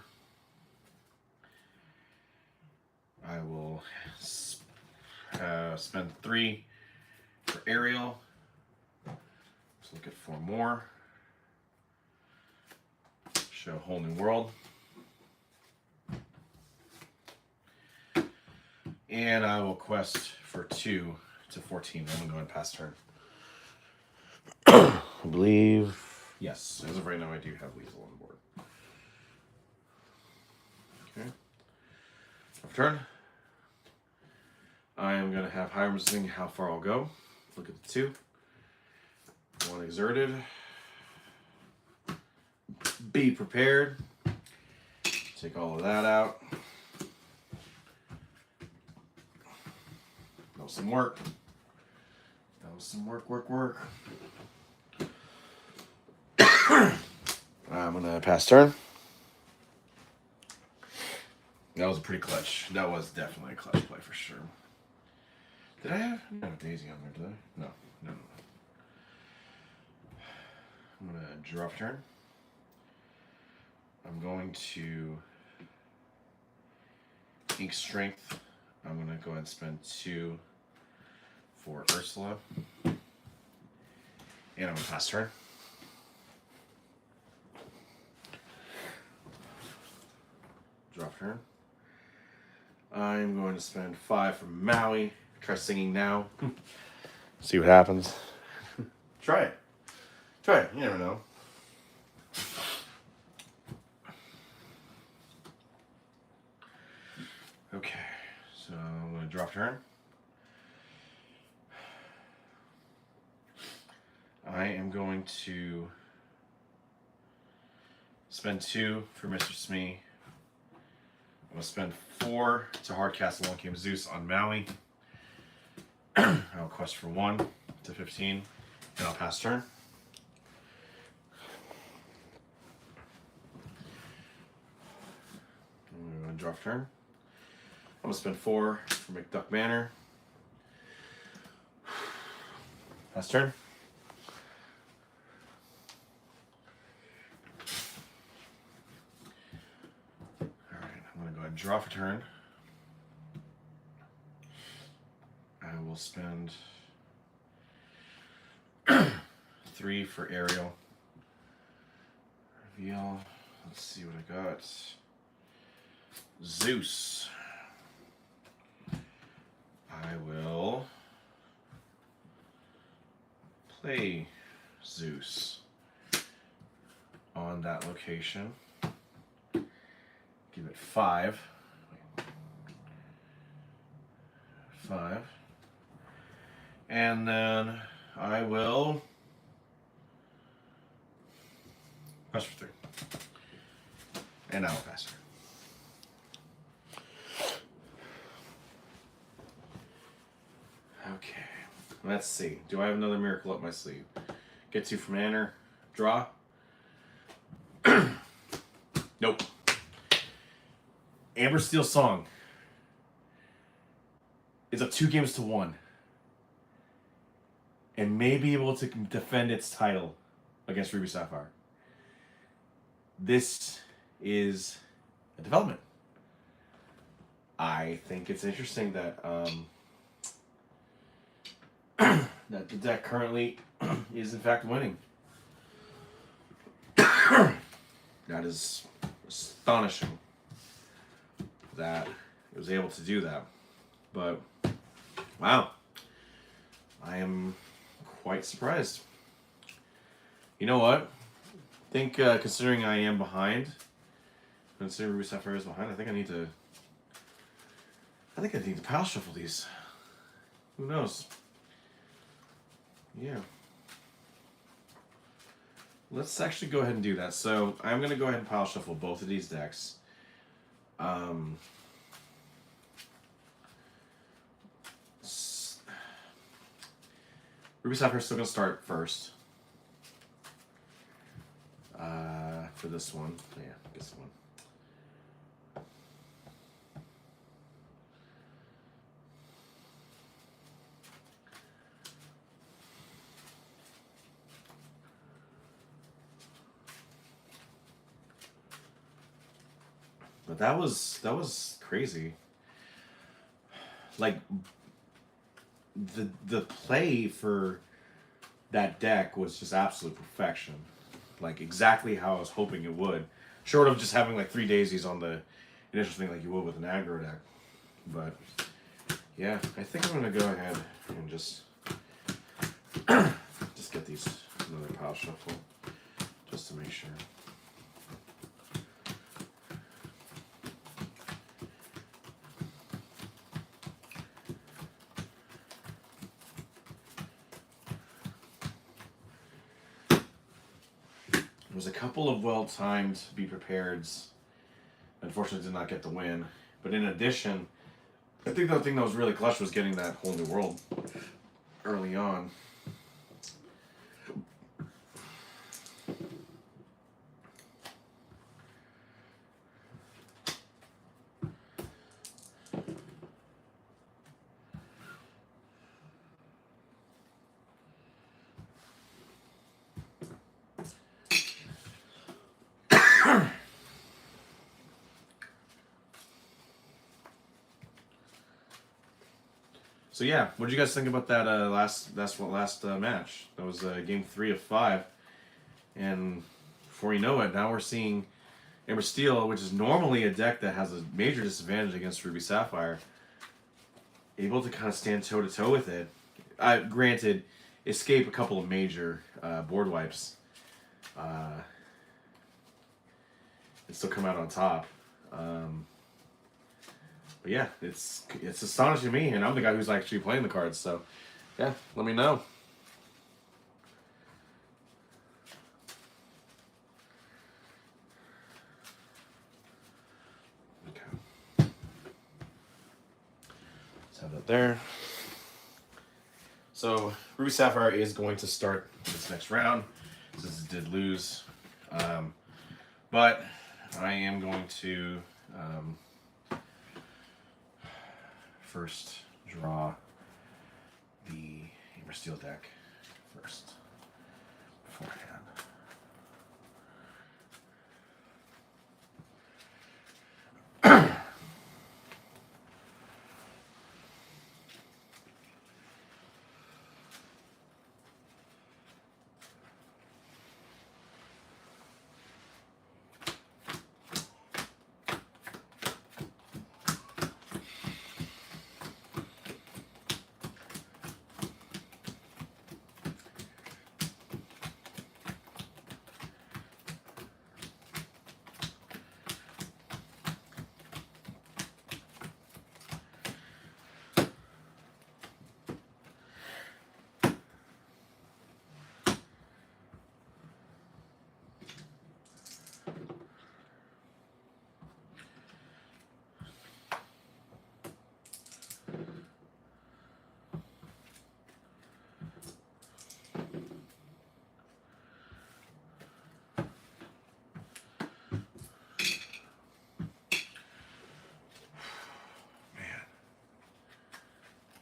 I will spend 3 for Ariel. Let's look at 4 more. Show a Whole New World. And I will quest for 2 to 14. I'm going to go and pass turn. I believe, yes, as of right now, I do have lethal on board. Okay. Off turn. I am going to have Hiram sing How Far I'll Go. Look at the 2. 1 exerted. Be prepared. Take all of that out. That was some work. That was some work. I'm going to pass turn. That was a pretty clutch. That was definitely a clutch play for sure. Did I have Daisy on there, did I? No. I'm going to draw for turn. I'm going to Ink Strength. I'm going to go ahead and spend 2 for Ursula. And I'm going to pass turn. Draw for turn. I'm going to spend 5 for Maui. Try singing now. See what happens. Try it. You never know. Okay, so I'm going to draw turn. I am going to spend 2 for Mr. Smee. I'm going to spend 4 to Hardcastle One Game Zeus on Maui. I'll quest for 1 to 15, and I'll pass turn. I'm going to draw turn. I'm going to spend 4 for McDuck Manor. Pass turn. Alright, I'm going to go ahead and draw for turn. I will spend 3 for Ariel. Reveal. Let's see what I got. Zeus. I will play Zeus on that location. Give it 5. 5. And then I will pass for 3. And I will pass her. Okay, let's see. Do I have another miracle up my sleeve? Get 2 from Manor. Draw. Nope. Amber Steel Song is up 2 games to 1. And may be able to defend its title against Ruby Sapphire. This is a development. I think it's interesting that that the deck currently is in fact winning. That is astonishing that it was able to do that. But wow, I am quite surprised. You know what? think considering I am behind, considering Ruby Sapphire is behind, I think I need to power shuffle these. Who knows? Yeah. Let's actually go ahead and do that. So I'm going to go ahead and pile shuffle both of these decks. Ruby Sapphire is still going to start first. For this one. Yeah, this one. But that was crazy. Like the play for that deck was just absolute perfection. Like exactly how I was hoping it would. Short of just having like 3 daisies on the initial thing like you would with an aggro deck. But yeah, I think I'm gonna go ahead and just get these another pile shuffle just to make sure. There was a couple of well-timed Be Prepareds. Unfortunately, did not get the win. But in addition, I think the thing that was really clutch was getting that whole new world early on. So yeah, what did you guys think about that last match? That was game 3 of 5, and before you know it, now we're seeing Amber Steel, which is normally a deck that has a major disadvantage against Ruby Sapphire, able to kind of stand toe to toe with it. Granted, escape a couple of major board wipes, and still come out on top. But yeah, it's astonishing to me, and I'm the guy who's actually playing the cards. So, yeah, let me know. Okay, let's have that there. So Ruby Sapphire is going to start this next round since it did lose, but I am going to. First draw the Amber Steel deck first beforehand.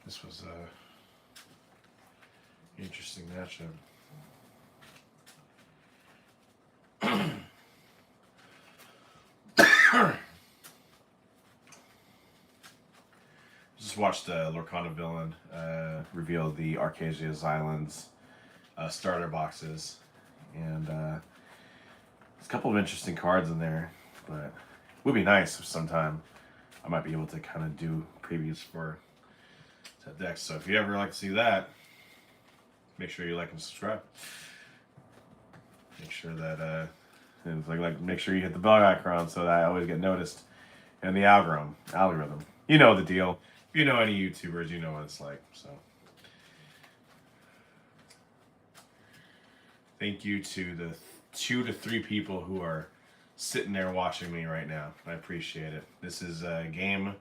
This was a interesting matchup. Just watched Lorcana Villain reveal the Arcasia's Islands starter boxes, and there's a couple of interesting cards in there, but it would be nice if sometime I might be able to kind of do previews for that deck. So if you ever like to see that, make sure you like and subscribe. Make sure that And it's like make sure you hit the bell icon so that I always get noticed in the algorithm. You know the deal. If you know any YouTubers, you know what it's like. So thank you to the 2 to 3 people who are sitting there watching me right now. I appreciate it. This is game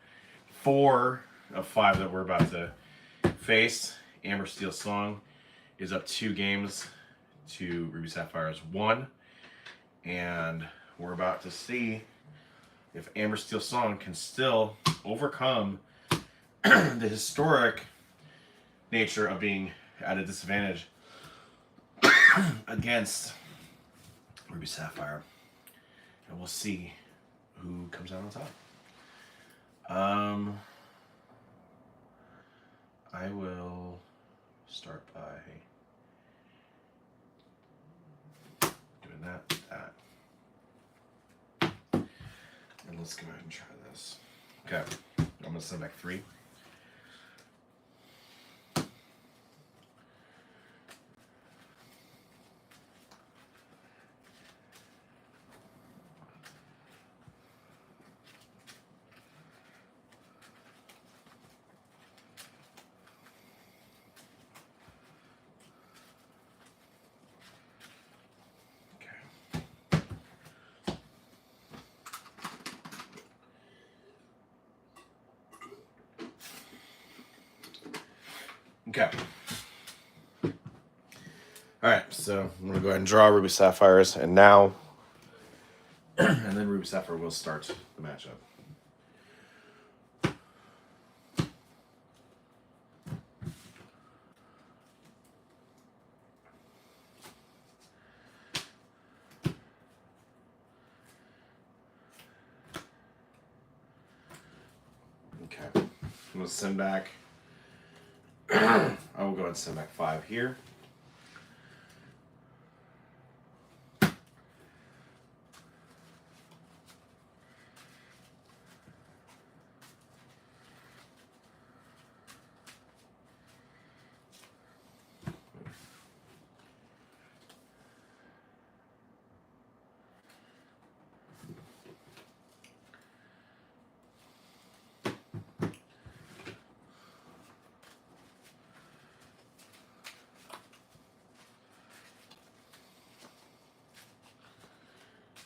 4 of 5 that we're about to face. Amber Steel Song is up 2 games to Ruby Sapphire's 1. And we're about to see if Amber Steel Song can still overcome the historic nature of being at a disadvantage against Ruby Sapphire. And we'll see who comes out on top. I will start by doing that. And let's go ahead and try this. Okay, I'm gonna send back 3. Okay. Alright, so I'm going to go ahead and draw Ruby Sapphires, and now, and then Ruby Sapphire will start the matchup. Okay, I'm going to send back, I will go ahead and send back 5 here.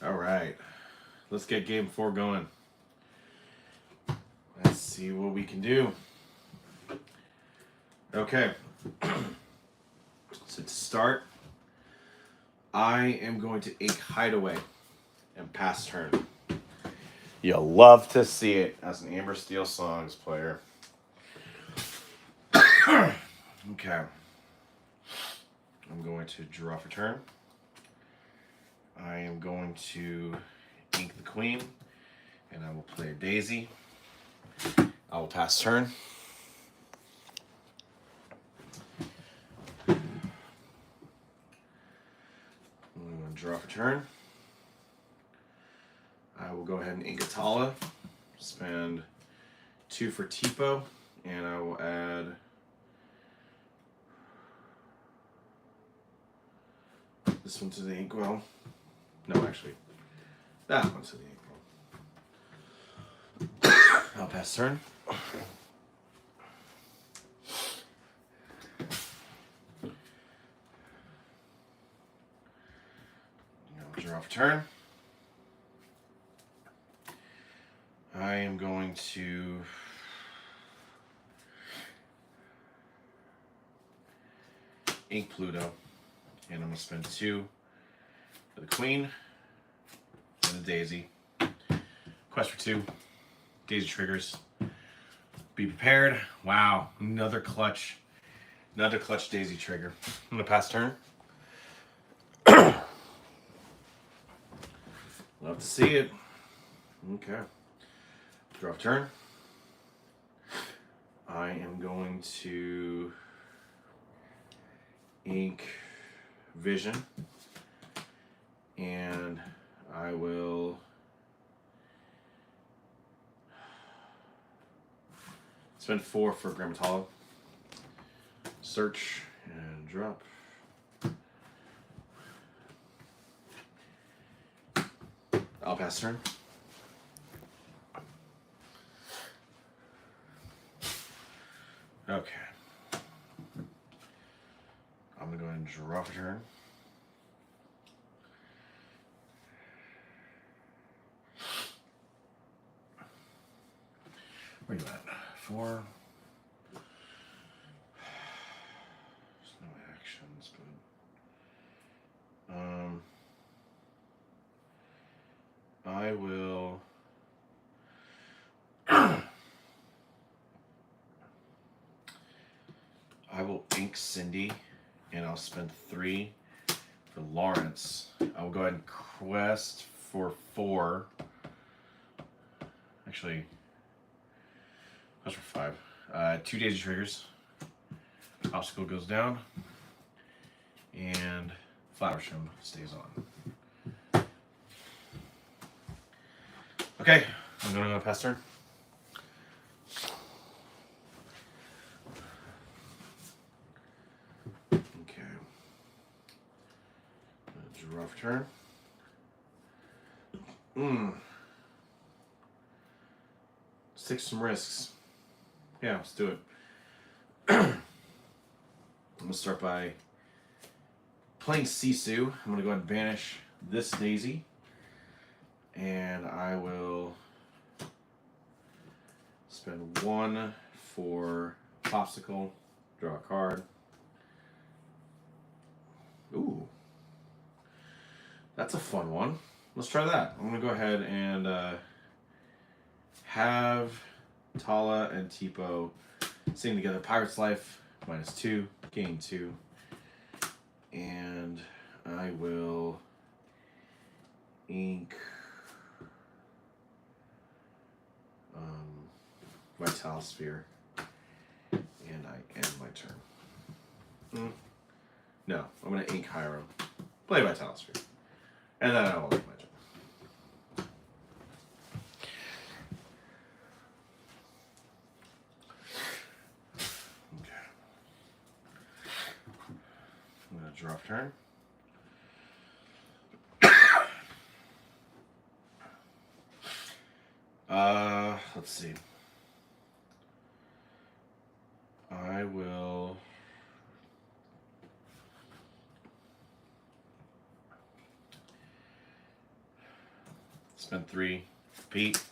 All right, let's get game 4 going. Let's see what we can do. Okay, so to start, I am going to ink Hideaway and pass turn. You'll love to see it as an Amber Steel Songs player. Okay, I'm going to draw for turn. I am going to ink the Queen, and I will play a Daisy. I will pass turn. I'm going to draw for turn. I will go ahead and ink a Tala, spend 2 for Tipo, and I will add this one to the inkwell. No, actually, that one to the inkwell. I'll pass turn. I'll draw for turn. I am going to ink Pluto, and I'm going to spend 2 for the Queen and the Daisy. Quest for 2. Daisy triggers. Be prepared. Wow, another clutch Daisy trigger. I'm going to pass turn. Love to see it. Okay. Draw for turn. I am going to ink Vision, and I will spend 4 for Grammatala. Search and drop. I'll pass turn. Okay. I'm going to go ahead and draw for turn. Where are you at? 4. There's no actions, but I will I will ink Cindy, and I'll spend 3 for Lawrence. I will go ahead and quest for 4. Actually, that's for 5. 2 daisy triggers. Obstacle goes down, and Flowerstrom stays on. Okay, I'm gonna go pass turn. Okay. Draw for turn. Let's take some risks. Yeah, let's do it. I'm gonna start by playing Sisu. I'm gonna go ahead and banish this daisy, and I will spend 1 for Popsicle, draw a card. Ooh, that's a fun one. Let's try that. I'm gonna go ahead and have Tala and Tipo sing together. Pirate's Life, -2, gain 2. And I will ink Vitalosphere, and I end my turn. No, I'm going to ink Hyro, play Vitalosphere, and then I will end my turn. Okay. I'm going to draw turn. Let's see. I will spend 3 for Pete.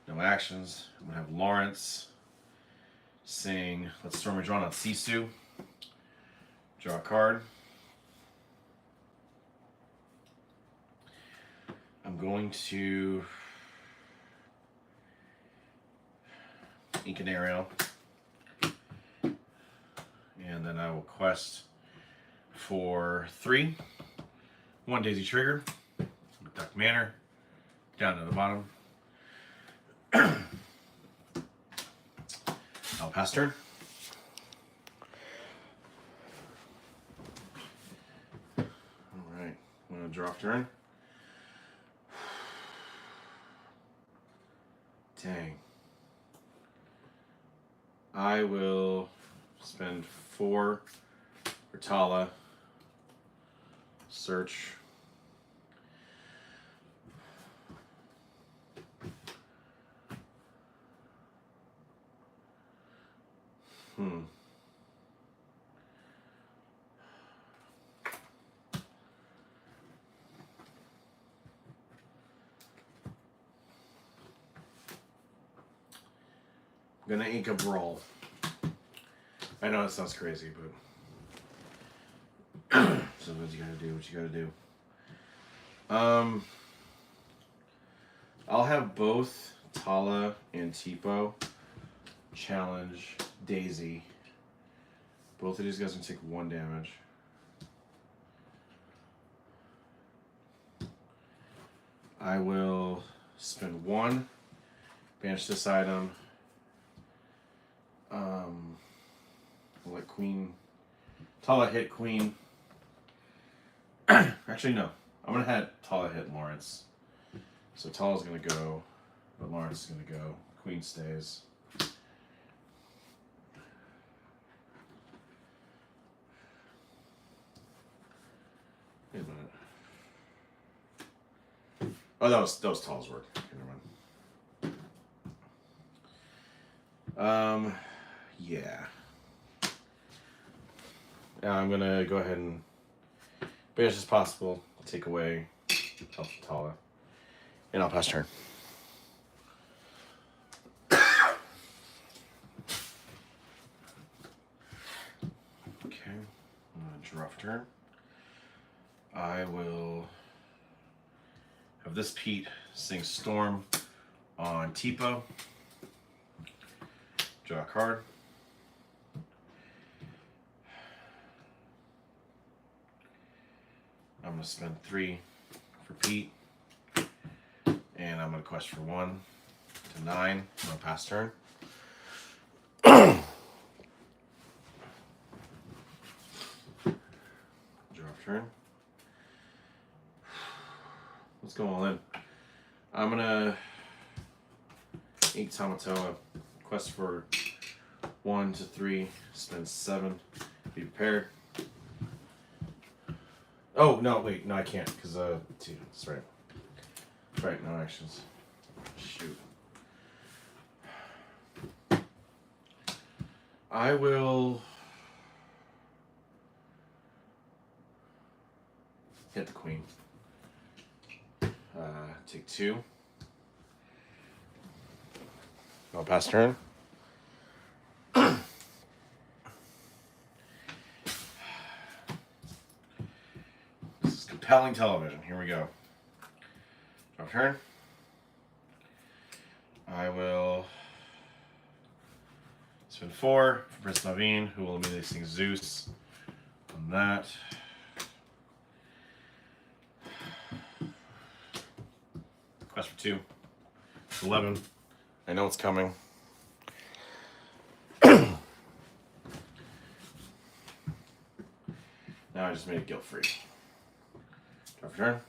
No actions. I'm gonna have Lawrence sing Let's Storm a Drawn on Sisu. Draw a card. I'm going to ink an Ariel, and then I will quest for 3. 1 daisy trigger, Duck Manor, down to the bottom. I'll pass turn. Alright, I'm going to draw turn. Dang. I will spend 4 for Tala. Search. I'm gonna ink a Brawl. I know it sounds crazy, but sometimes you gotta do what you gotta do. I'll have both Tala and Tipo challenge Daisy. Both of these guys can take 1 damage. I will spend 1, banish this item. I'll let Tala hit Queen. Actually, no. I'm going to have Tala hit Lawrence. So Tala's going to go, but Lawrence is going to go. Queen stays. Wait a minute. Oh, those talls work. Okay, never mind. Yeah. Now I'm gonna go ahead and, best as possible, take away Alpha Tala, and I'll pass turn. Okay, I'm gonna draw for turn. I will have this Pete sing Storm on Tipo. Draw a card. I'm going to spend 3 for Pete. And I'm going to quest for 1 to 9. I'm going to pass turn. Draw for turn. Let's go all in. I'm going to 8 Tamatoa. Quest for 1 to 3. Spend 7. Be prepared. Oh, no, wait. No, I can't. Because, that's right. That's right, no actions. Shoot. I will hit the queen. Take 2. I'll pass turn. This is compelling television. Here we go. Draw turn. I will spend 4 for Prince Naveen, who will immediately sing Zeus on that. Quest for 2. It's 11. I know it's coming. Now I just made it guilt-free. Draw for turn.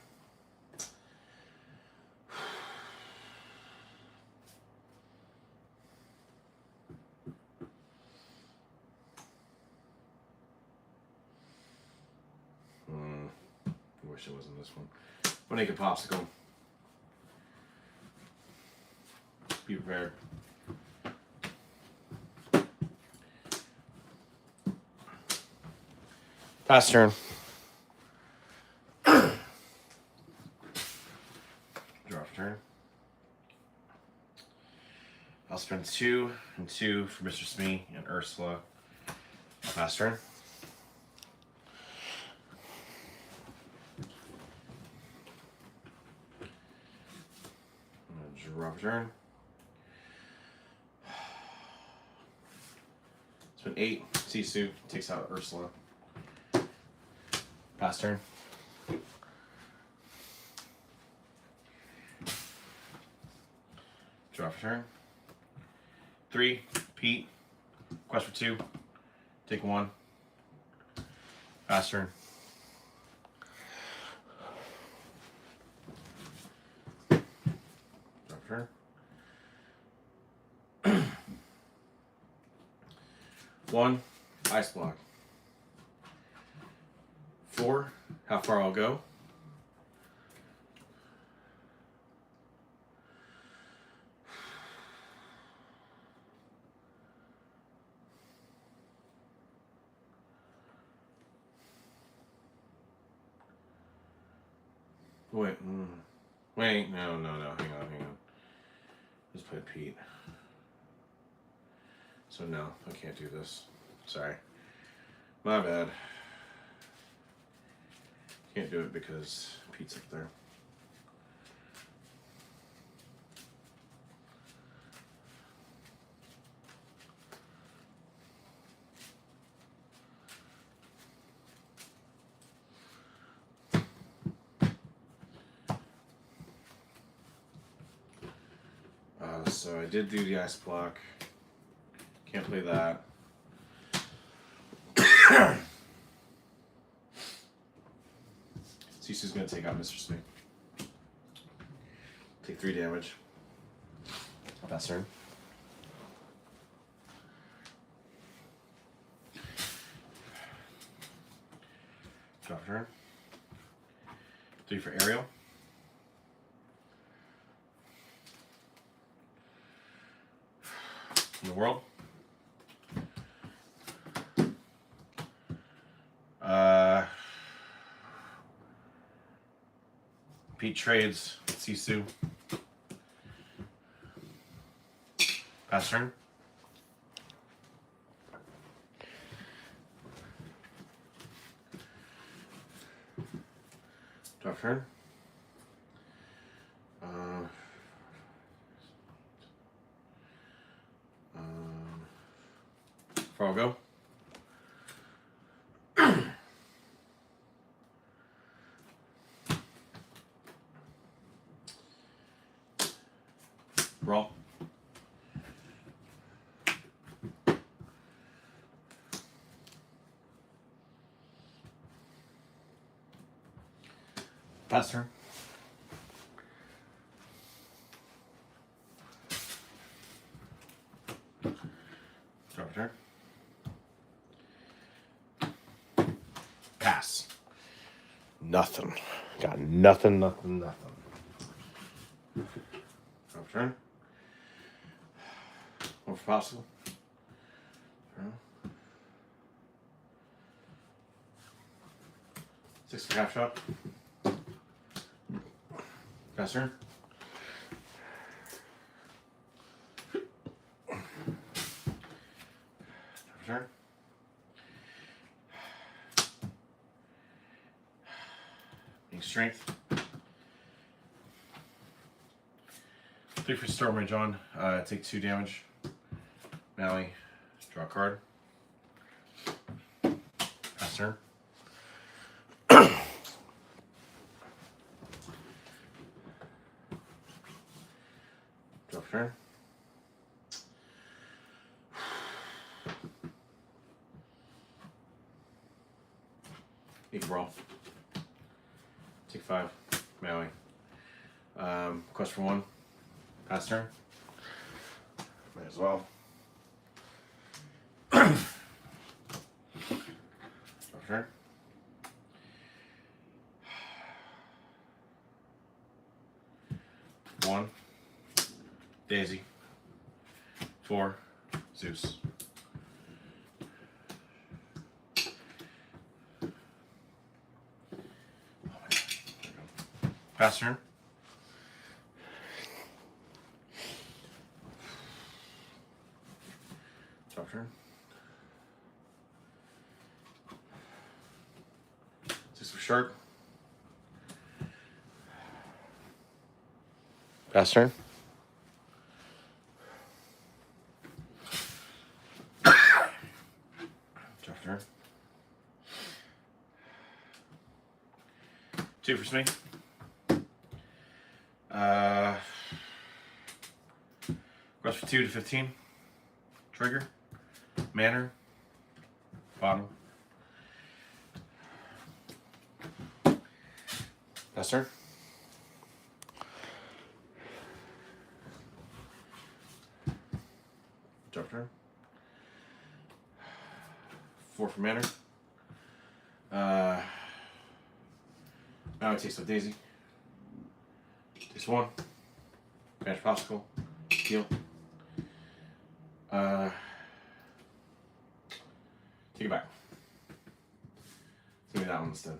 I wish it wasn't this one. I'm gonna make a popsicle. Be prepared. Pass turn. Draw for turn. I'll spend 2 and 2 for Mr. Smee and Ursula. I'll pass turn. Draw for turn. Spend 8. Sisu takes out Ursula. Pass turn. Draw for turn. 3. Pete. Quest for 2. Take 1. Pass turn. Draw for turn. 1. Ice block. 4. How far I'll go. Wait. Wait. No. Hang on. Let's play Pete. So no, I can't do this. Sorry. My bad. Can't do it because Pete's up there. So I did do the ice block. Can't play that. Sisu's gonna take out Mr. Smee. Take 3 damage. Pass turn. Draw for turn. 3 for Ariel. the world. Pete trades Sisu. Pass turn. Drop turn. Before I'll go. Roll. Pass turn. Drop turn. Pass. Nothing. Got nothing. Drop turn. More for possible. Six for half shot. Pass turn. Turn. Being strength. 3 for Storm Rage on. Take 2 damage. Maui. Draw a card. Pass turn. Drop turn. You can brawl. Take 5. Maui. Quest for 1. Pass turn. Might as well. Drop turn. One. Daisy. 4. Zeus. Pass turn. Drop turn. 6 for shark. Pass turn. Drop turn. 2 for Smee. Quest for 2 to 15. Trigger. Manor. Bottom. Pass turn. Drop turn. 4 for Manor. Now it takes a Daisy. Takes 1. Banish Popsicle. Heal. Take it back. Give me that one instead.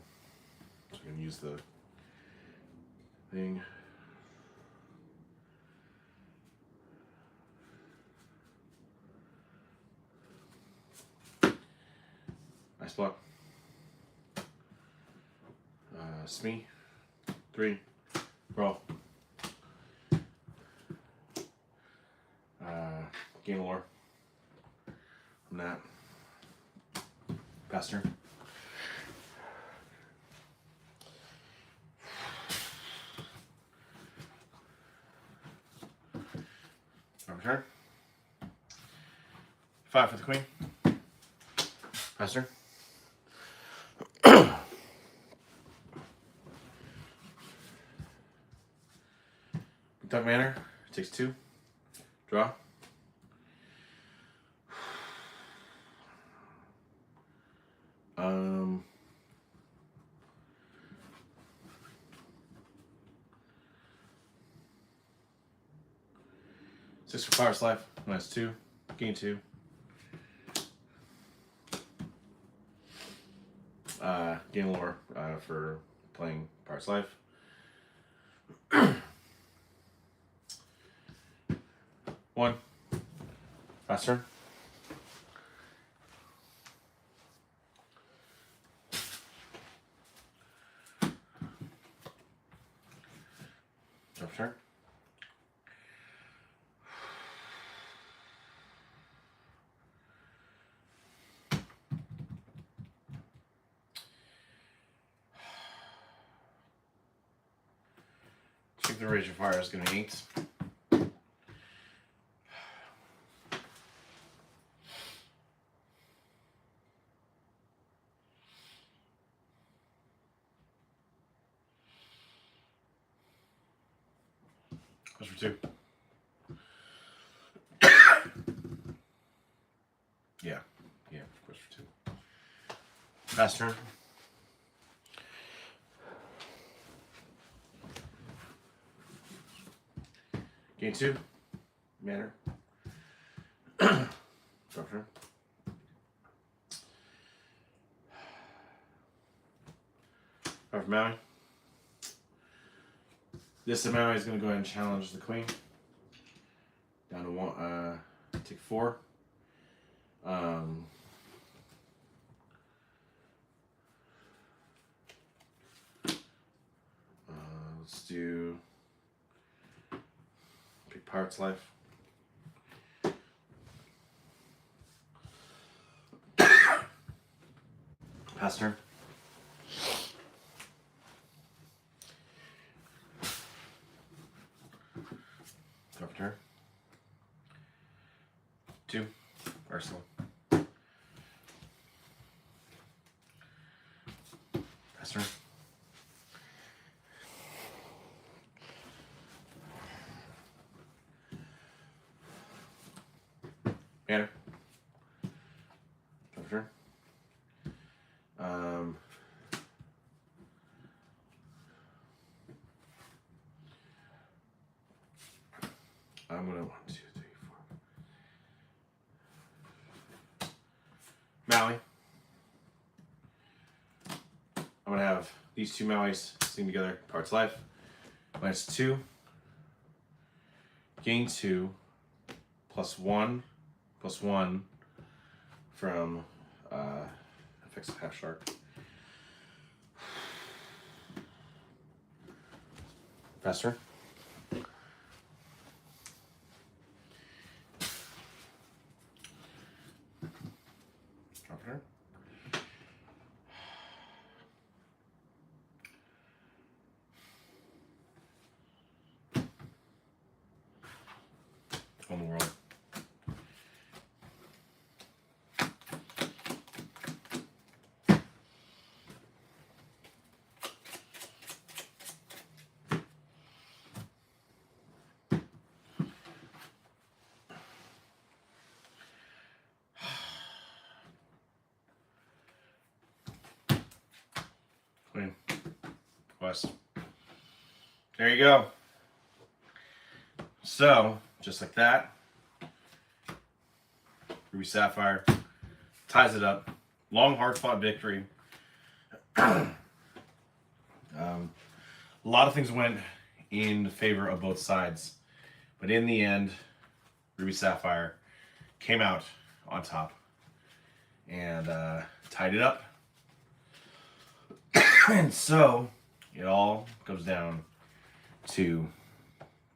So we can use the thing. Nice block. Smee. 3. Brawl. Gain lore. From that. Pass turn. Return. 5 for the queen. Pass turn. Duck Manor. Takes 2. Draw. Six for Power Life. Minus 2. Gain 2. Gain lore for playing Parts Life. One. Last turn. Drop turn. I think the Rage of Fire is going to 8. Goes for 2. Yeah, goes for 2. Pass turn. Gain 2. Manner. Drop turn. Over Maui. This Maui is going to go ahead and challenge the Queen. Down to 1. Take 4. Let's do pick Pirate's Life. Pass turn. Drop turn. 2. Arsenal. Pass turn. Banner. Drop turn. I'm gonna 1, 2, 3, 4. Maui. I'm gonna have these 2 Mauis sing together. Parts Life. Minus 2. Gain 2. +1. +1 from Effects of Half Shark. Faster. Drop her. On the world. Queen. West. There you go. So, just like that, Ruby Sapphire ties it up. Long, hard-fought victory. A lot of things went in favor of both sides, but in the end, Ruby Sapphire came out on top and tied it up. And so it all goes down to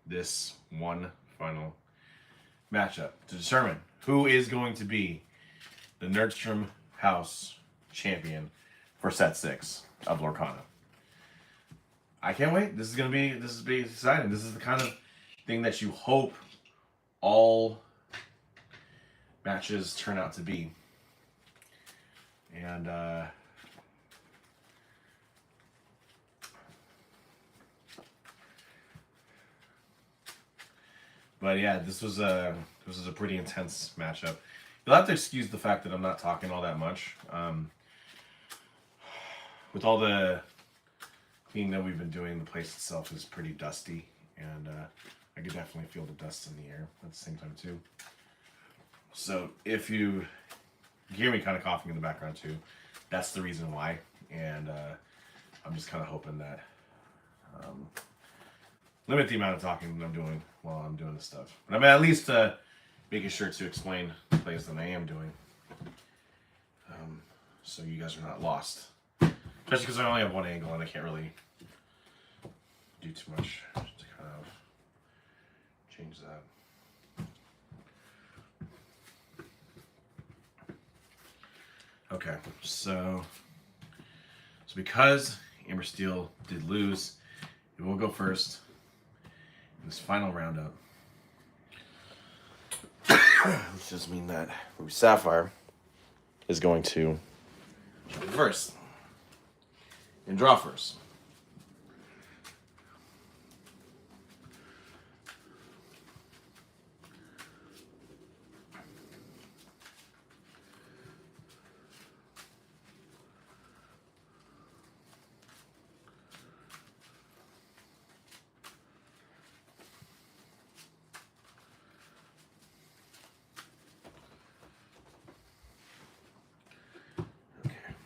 this one final matchup to determine who is going to be the Nerdstrom House champion for set 6 of Lorcana. I can't wait. This is be exciting. This is the kind of thing that you hope all matches turn out to be. And but yeah, this was a pretty intense matchup. You'll have to excuse the fact that I'm not talking all that much. With all the cleaning that we've been doing, the place itself is pretty dusty, and I could definitely feel the dust in the air at the same time too. So if you hear me kind of coughing in the background too, that's the reason why. And I'm just kind of hoping that limit the amount of talking that I'm doing while I'm doing this stuff. But I'm at least making sure to explain the plays that I am doing, so you guys are not lost. Especially because I only have one angle and I can't really do too much to kind of change that. Okay, so because Amber Steel did lose, it will go first in this final roundup. Which just mean that Ruby Sapphire is going to jump first and draw first.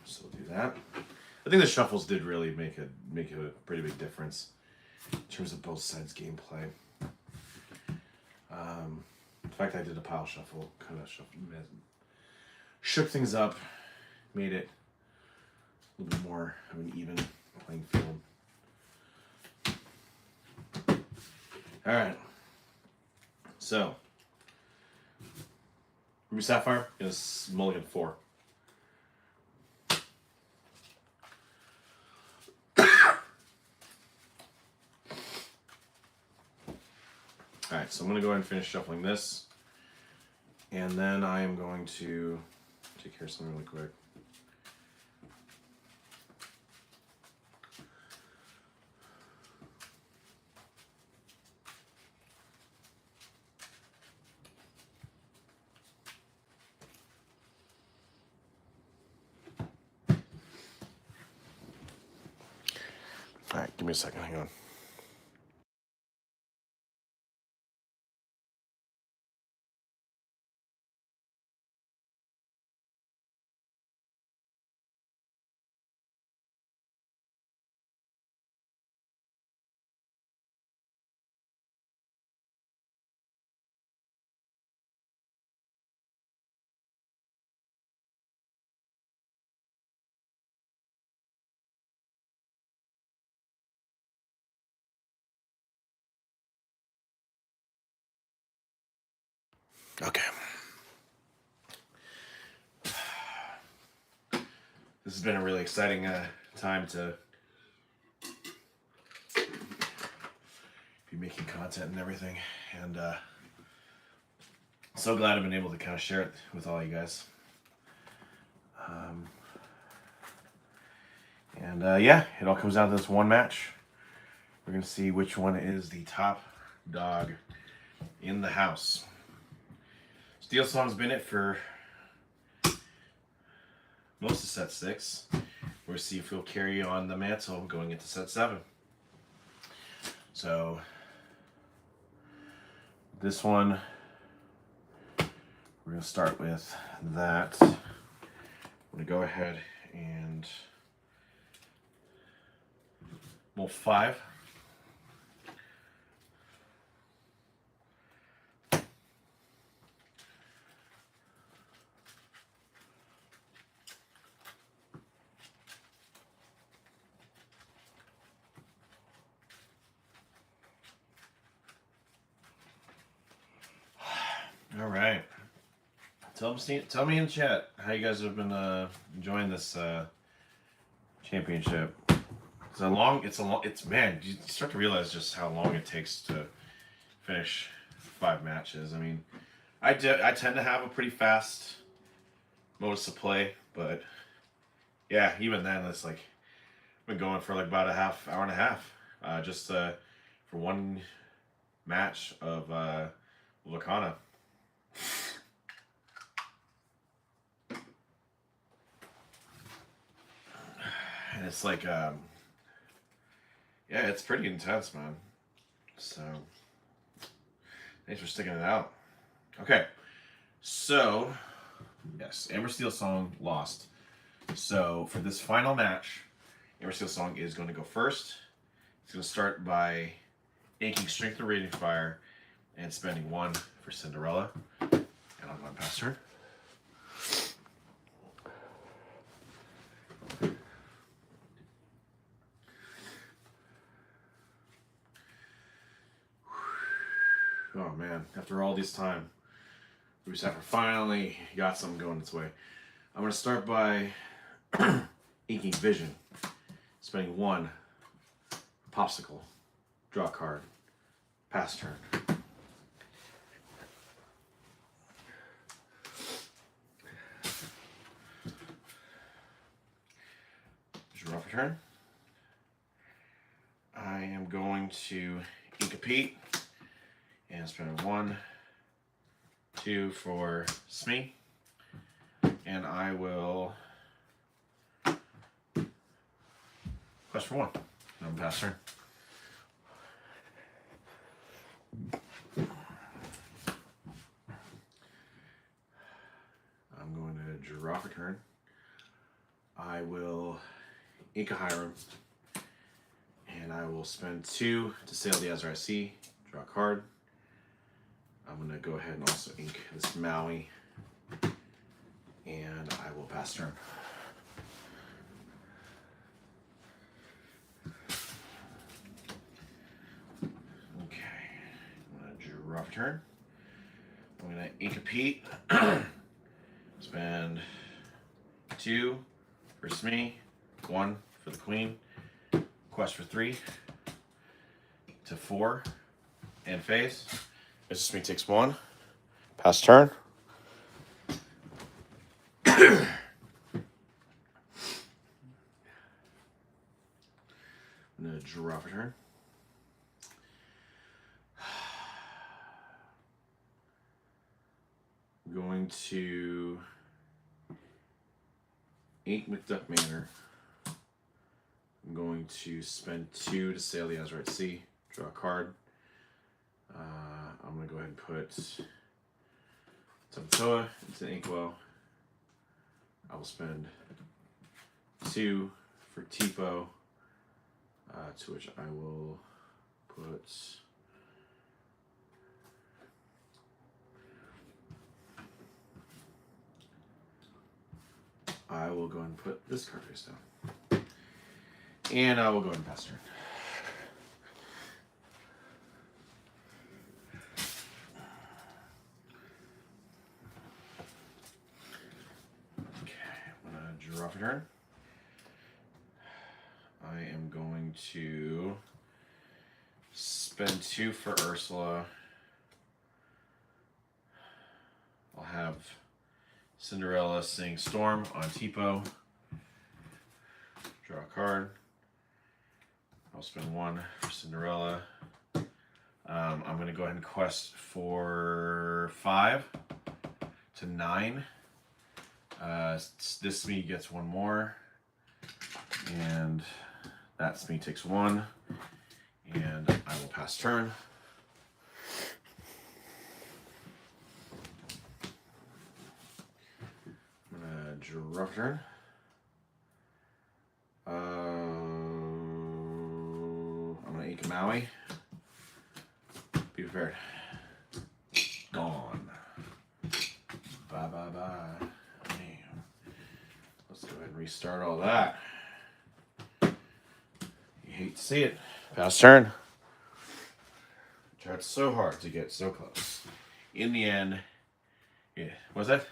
So we'll do that. I think the shuffles did really make a pretty big difference in terms of both sides' gameplay. The fact I did a pile shuffle kind of shook things up, made it a little bit more of an even playing field. All right. So, Ruby Sapphire is mulligan 4. Alright, so I'm going to go ahead and finish shuffling this. And then I am going to take care of something really quick. Alright, give me a second, hang on. Okay. This has been a really exciting time to be making content and everything, and so glad I've been able to kind of share it with all you guys. Yeah, it all comes down to this one match. We're gonna see which one is the top dog in the house. Steel Song's been it for most of set 6. We'll see if he'll carry on the mantle going into set 7. So this one, we're gonna start with that. I'm gonna go ahead and roll 5. All right. Tell me in chat how you guys have been enjoying this championship. It's man, you start to realize just how long it takes to finish 5 matches. I mean, I tend to have a pretty fast modus of play, but yeah, even then it's like I've been going for like about a hour and a half, just for one match of Lacana. And it's like, yeah, it's pretty intense, man. So, thanks for sticking it out. Okay, So, yes, Amber Steel Song lost. So, for this final match, Amber Steel Song is going to go first. It's going to start by inking Strength of Radiant Fire and spending 1 for Cinderella. And I'll go and pass turn. Oh man, after all this time, Sapphire finally got something going its way. I'm going to start by inking Vision, spending 1 Popsicle, draw a card, pass turn. Draw for turn. I am going to ink a Pete and spend 1, 2 for Smee, and I will quest for 1. And I'm pass turn. I'm going to draw for turn. I will ink a Hiram, and I will spend 2 to sail the Azure Sea, draw a card. I'm going to go ahead and also ink this Maui, and I will pass turn. Okay, I'm going to draw for turn. I'm going to ink a Pete, spend 2 for Smee, 1 for the Queen, quest for 3 to 4, and face. Mrs. Smee takes 1, pass turn. I'm going to draw for turn. I'm going to ink McDuck Manor. I'm going to spend 2 to sail the Azurite Sea, draw a card. I'm going to go ahead and put Tabatoa into the Inkwell. I will spend 2 for Tipo, to which I will put I will go ahead and put this card face down. And I will go ahead and pass turn. Draw for turn. I am going to spend 2 for Ursula. I'll have Cinderella sing Storm on Tipo. Draw a card. I'll spend 1 for Cinderella. I'm going to go ahead and quest for 5 to 9. This Smee gets 1 more, and that Smee takes 1, and I will pass turn. I'm gonna draw for turn. I'm gonna ink a Maui. Be prepared. Gone. Bye bye bye. Let's go ahead and restart all that. You hate to see it. Pass turn. Tried so hard to get so close. In the end, yeah, what was that?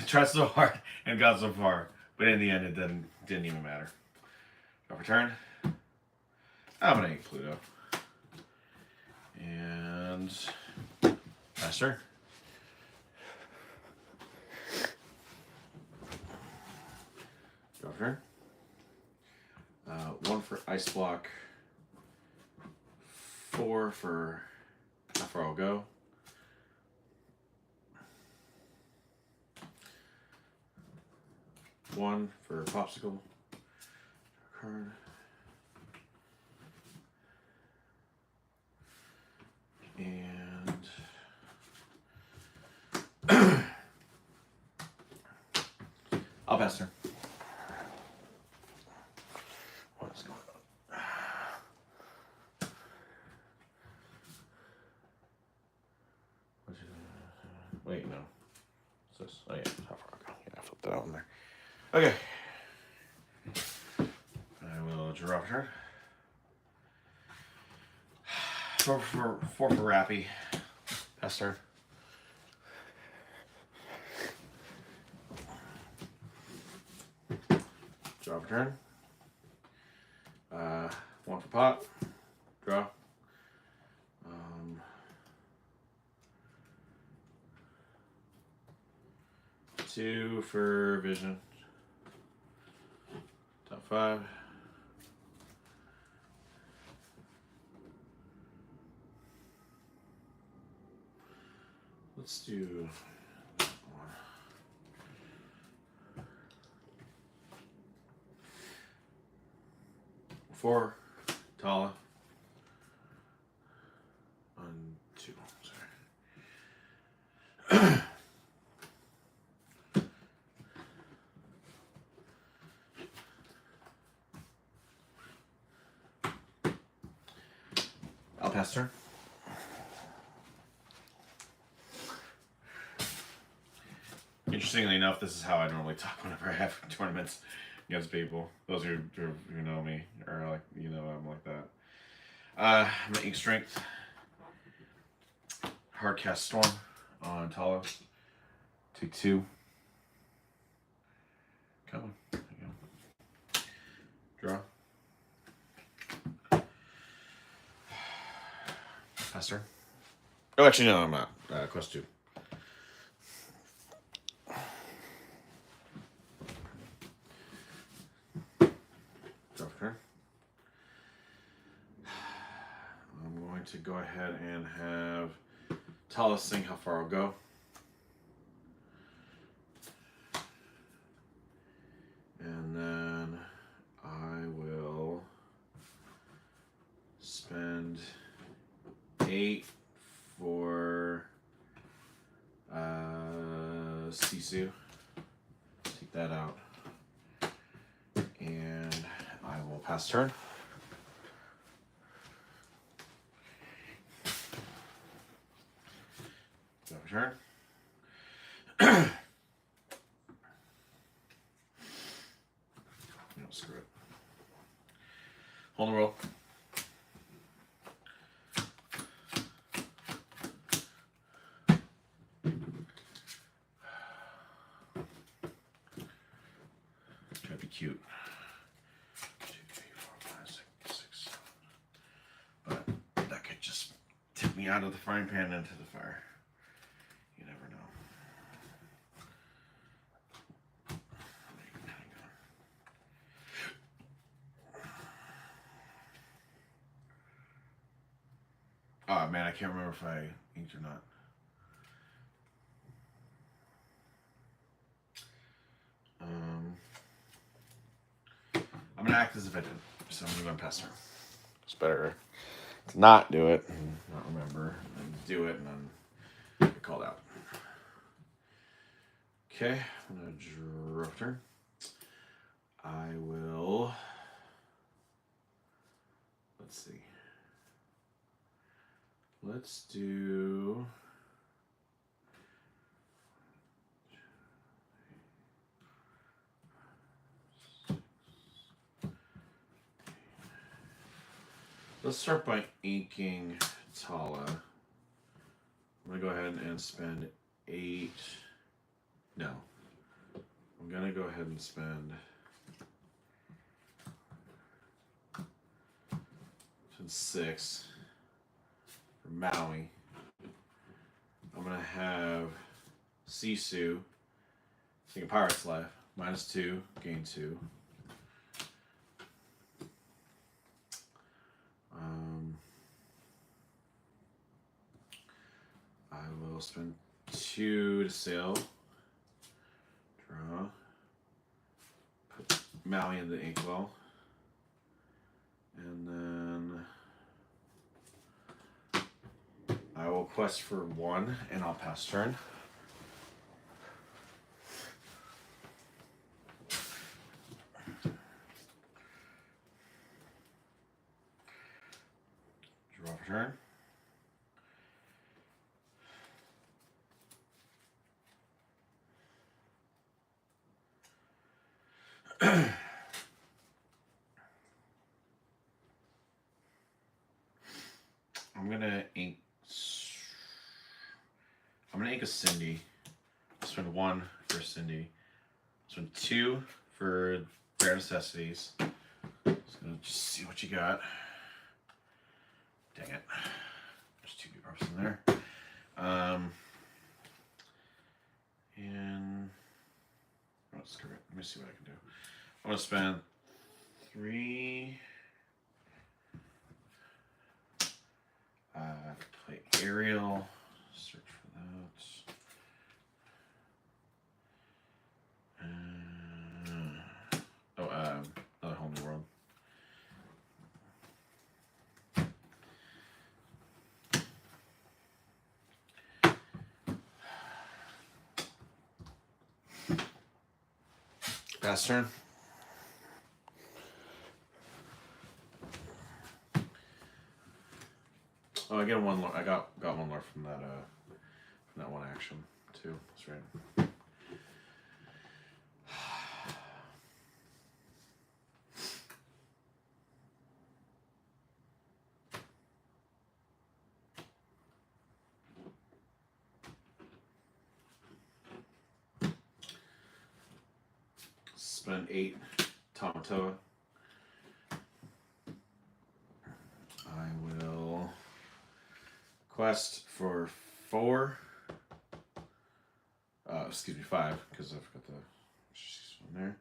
Tried so hard and got so far, but in the end, it didn't even matter. Draw for turn. I'm gonna ink Pluto. And pass turn. Draw for turn. 1 for Ice Block. 4 for how far I'll go. One for Popsicle. Card. And pass turn. What is going on? Wait, no. What's this? Oh, yeah. How far ago? Yeah, I flipped that out in there. Okay. I will draw a turn. Four for Rappy. Pass turn. Draw a turn. 1 for pot. Draw. 2 for vision. Top 5. Let's do that one. 4. Tala. 1, 2. Sorry. I'll pass turn. Interestingly enough, this is how I normally talk whenever I have tournaments against people. Those who know me are like, I'm like that. I'm gonna ink strength. Hard cast storm on Tala. Take 2. Come on. There you go. Draw. Pass turn. Oh, actually, no, I'm not. Quest 2. Draw turn. I'm going to go ahead and have Tala sing how far I'll go. And then I will spend 8 for Sisu. Take that out. And I will pass turn. Turn. No, screw it. Hold the roll. Try to be cute. 2, 3, 4, 5, 6, 7. But that could just tip me out of the frying pan into the fire. You never know. Oh man, I can't remember if I inked or not. I'm gonna act as if I did, so I'm gonna pass turn. It's better to not do it and not remember, and do it and then get called out. Okay, I'm gonna draw turn. I will. Let's see. Let's do. Let's start by inking Tala. I'm gonna go ahead and spend 8. No. I'm gonna go ahead and spend 6 for Maui. I'm gonna have Sisu sing a Pirate's Life. -2, gain 2. I will spend 2 to sail. Draw. Put Maui in the inkwell. And then I will quest for 1 and I'll pass turn. for turn. I'm gonna ink a Cindy. I'll spend 1 for Cindy. I'll spend 2 for Bare Necessities. Just gonna see what you got. Dang it. There's 2 drops in there. And oh, screw it. Let me see what I can do. I'm gonna spend 3. Play Ariel. Search for that. Another Whole New World. Pass turn. Oh, I get one. I got one more from that one action too. That's right. Spend 8 Tamatoa. I will quest for 4. Excuse me, 5, because I've got the one there.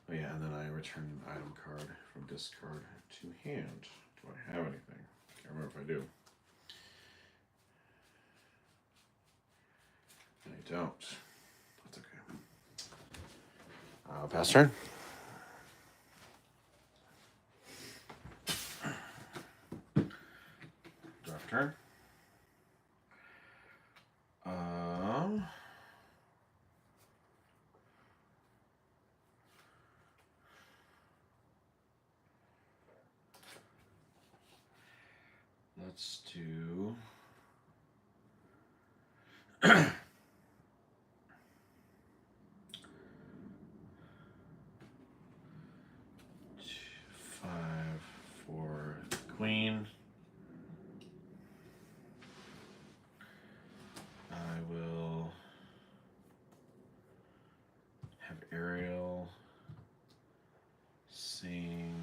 Oh yeah, and then I return an item card from discard to hand. Do I have anything? Can't remember if I do. I don't. That's okay. Pass turn. Draft turn. Let's do 5 for the Queen. I will have Ariel sing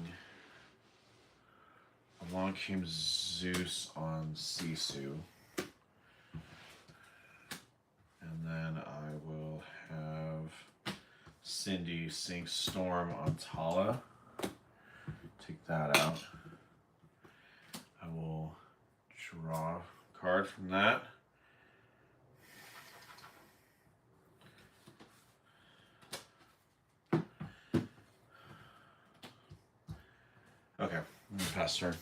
Along Came Zeus on Sisu. And then I will have Cindy sing Storm on Tala. Take that out. I will draw a card from that. Okay, I'm gonna pass turn.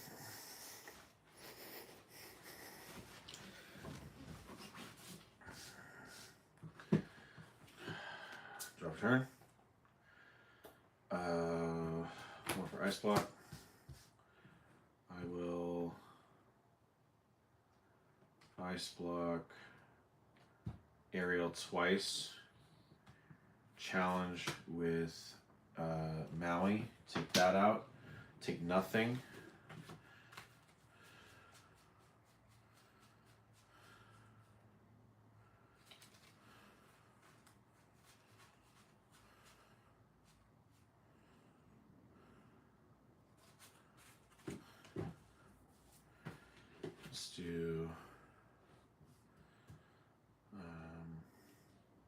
Drop turn. One for Ice Block. I will Ice Block Ariel twice. Challenge with Maui. Take that out. Take nothing. Let's do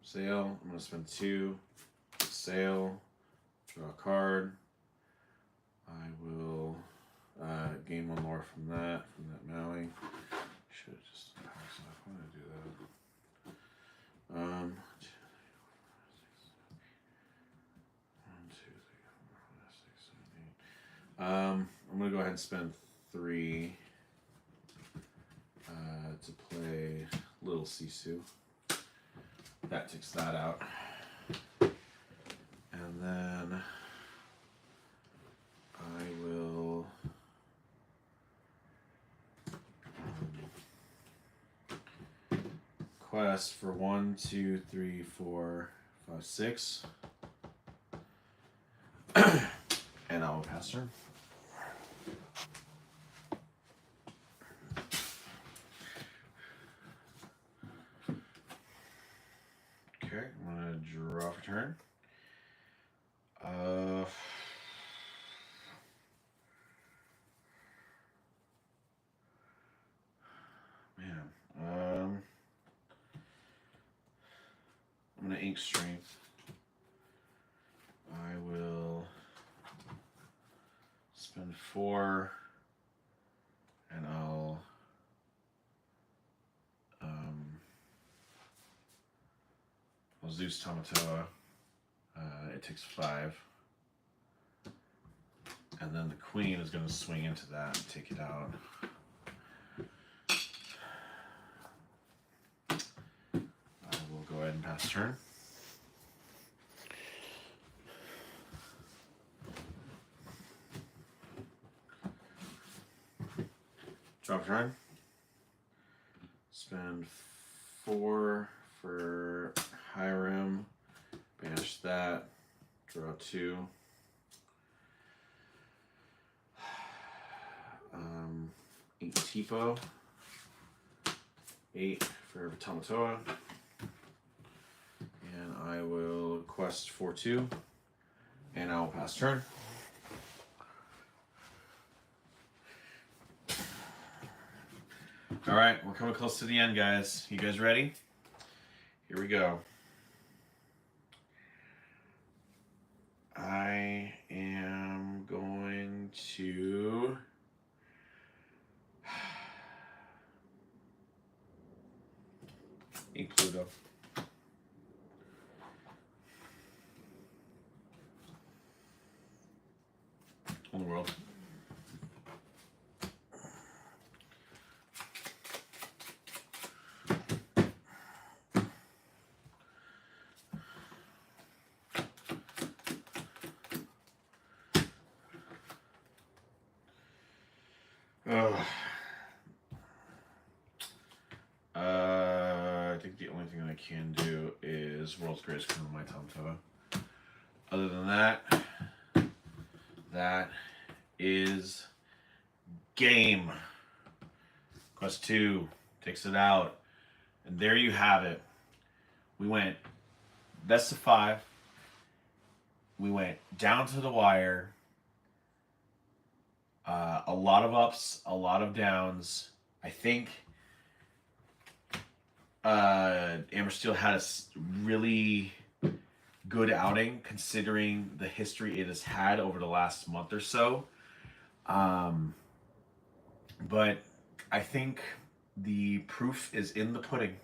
Sail. I'm going to spend 2. Sail. Draw a card. I will gain 1 more from that Maui. Should have just packed off. I'm going to do that. 1, 2, 3, 4, 5, 6, 7, 8. I'm going to go ahead and spend 3 to play Little Sisu. That takes that out. And then I will quest for 1, 2, 3, 4, 5, 6. And I will pass turn. Okay, I'm gonna draw for turn. I'm gonna ink strength. I will spend 4, and I'll Zeus Tamatoa. It takes 5. And then the queen is going to swing into that and take it out. I will go ahead and pass turn. Drop turn. Spend 4 for Hiram. Banish that. Draw 2. Eight Tipo. 8 for Tamatoa. And I will quest 4/2. And I will pass turn. All right, we're coming close to the end, guys. You guys ready? Here we go. I am going to ink Pluto. On the world. I think the only thing I can do is World's Greatest Criminal my Tamatoa. Other than that, that is game. Quest 2 takes it out. And there you have it. We went best of 5. We went down to the wire. A lot of ups, a lot of downs. I think Amber Steel had a really good outing considering the history it has had over the last month or so. But I think the proof is in the pudding.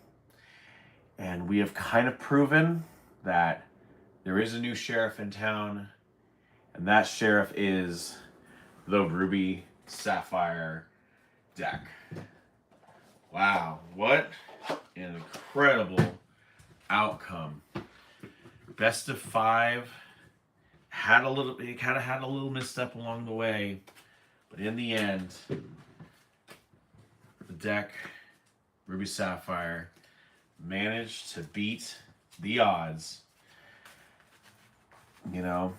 And we have kind of proven that there is a new sheriff in town. And that sheriff is the Ruby Sapphire deck. Wow, what an incredible outcome. Best of 5. It kind of had a little misstep along the way, but in the end, the deck, Ruby Sapphire, managed to beat the odds. You know,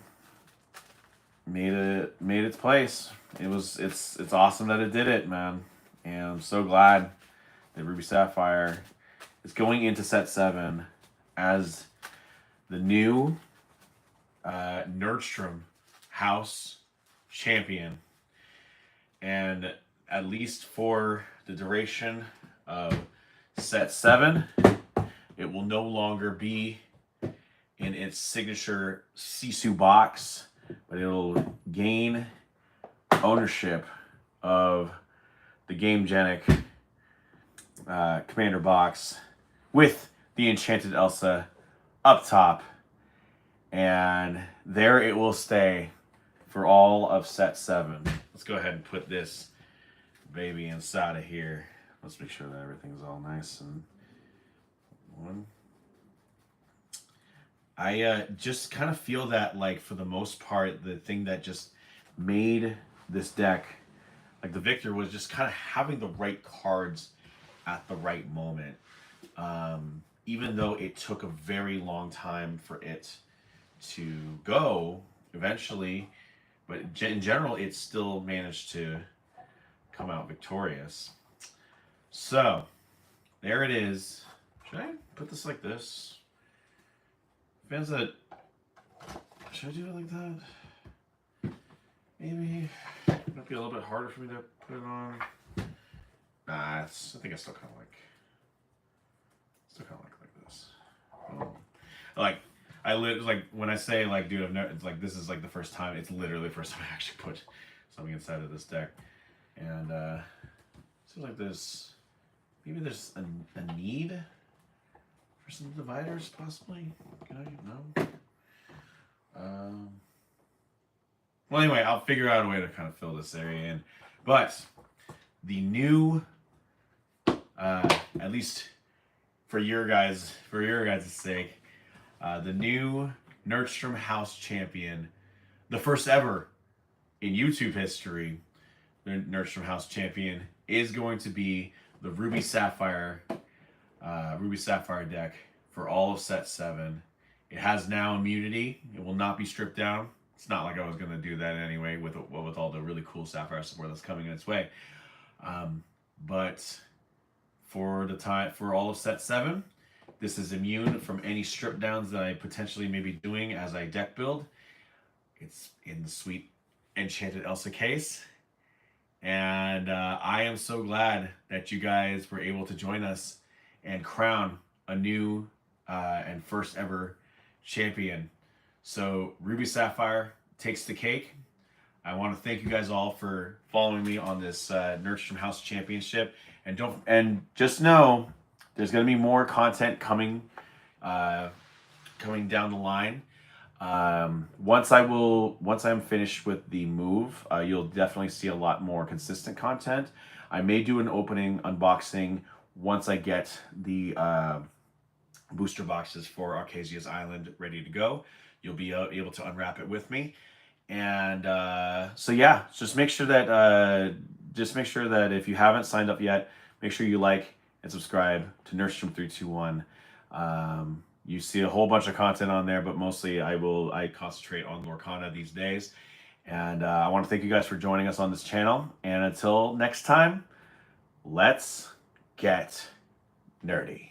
made its place. It's awesome that it did it, man. And I'm so glad that Ruby Sapphire is going into set 7 as the new Nerdstrom House Champion. And at least for the duration of set 7, it will no longer be in its signature Sisu box, but it'll gain ownership of the Gamegenic Commander box with the Enchanted Elsa up top, and there it will stay for all of set 7. Let's go ahead and put this baby inside of here. Let's make sure that everything's all nice and one. I just kind of feel that, like, for the most part, the thing that just made this deck, like the victor, was just kind of having the right cards at the right moment. even though it took a very long time for it to go eventually, but in general, it still managed to come out victorious. So, there it is. Should I put this like this? Fans that... Should I do it like that? Maybe. It might be a little bit harder for me to put it on. Nah, I think I still kind of like... like this. Like, like when I say like, dude, it's like this is like the first time. It's literally the first time I actually put something inside of this deck, and seems like there's maybe there's a need for some dividers possibly. Can I know? Well, anyway, I'll figure out a way to kind of fill this area in, but the new, at least for your guys' sake, the new Nerdstrom House Champion, the first ever in YouTube history, the Nerdstrom House Champion is going to be the Ruby Sapphire deck for all of set 7. It has now immunity. It will not be stripped down. It's not like I was going to do that anyway with all the really cool Sapphire support that's coming in its way. But for all of set 7, this is immune from any strip downs that I potentially may be doing as I deck build. It's in the sweet Enchanted Elsa case. And I am so glad that you guys were able to join us and crown a new and first ever champion. So Ruby Sapphire takes the cake. I want to thank you guys all for following me on this Nerdstrom House Championship. And just know there's going to be more content coming down the line. Once I'm finished with the move, you'll definitely see a lot more consistent content. I may do an opening unboxing once I get the booster boxes for Arcasia's Island ready to go. You'll be able to unwrap it with me. And so yeah, just make sure that if you haven't signed up yet, make sure you like and subscribe to Nerdstrom 321. You see a whole bunch of content on there, but mostly I concentrate on Lorcana these days. And I want to thank you guys for joining us on this channel. And until next time, let's get nerdy.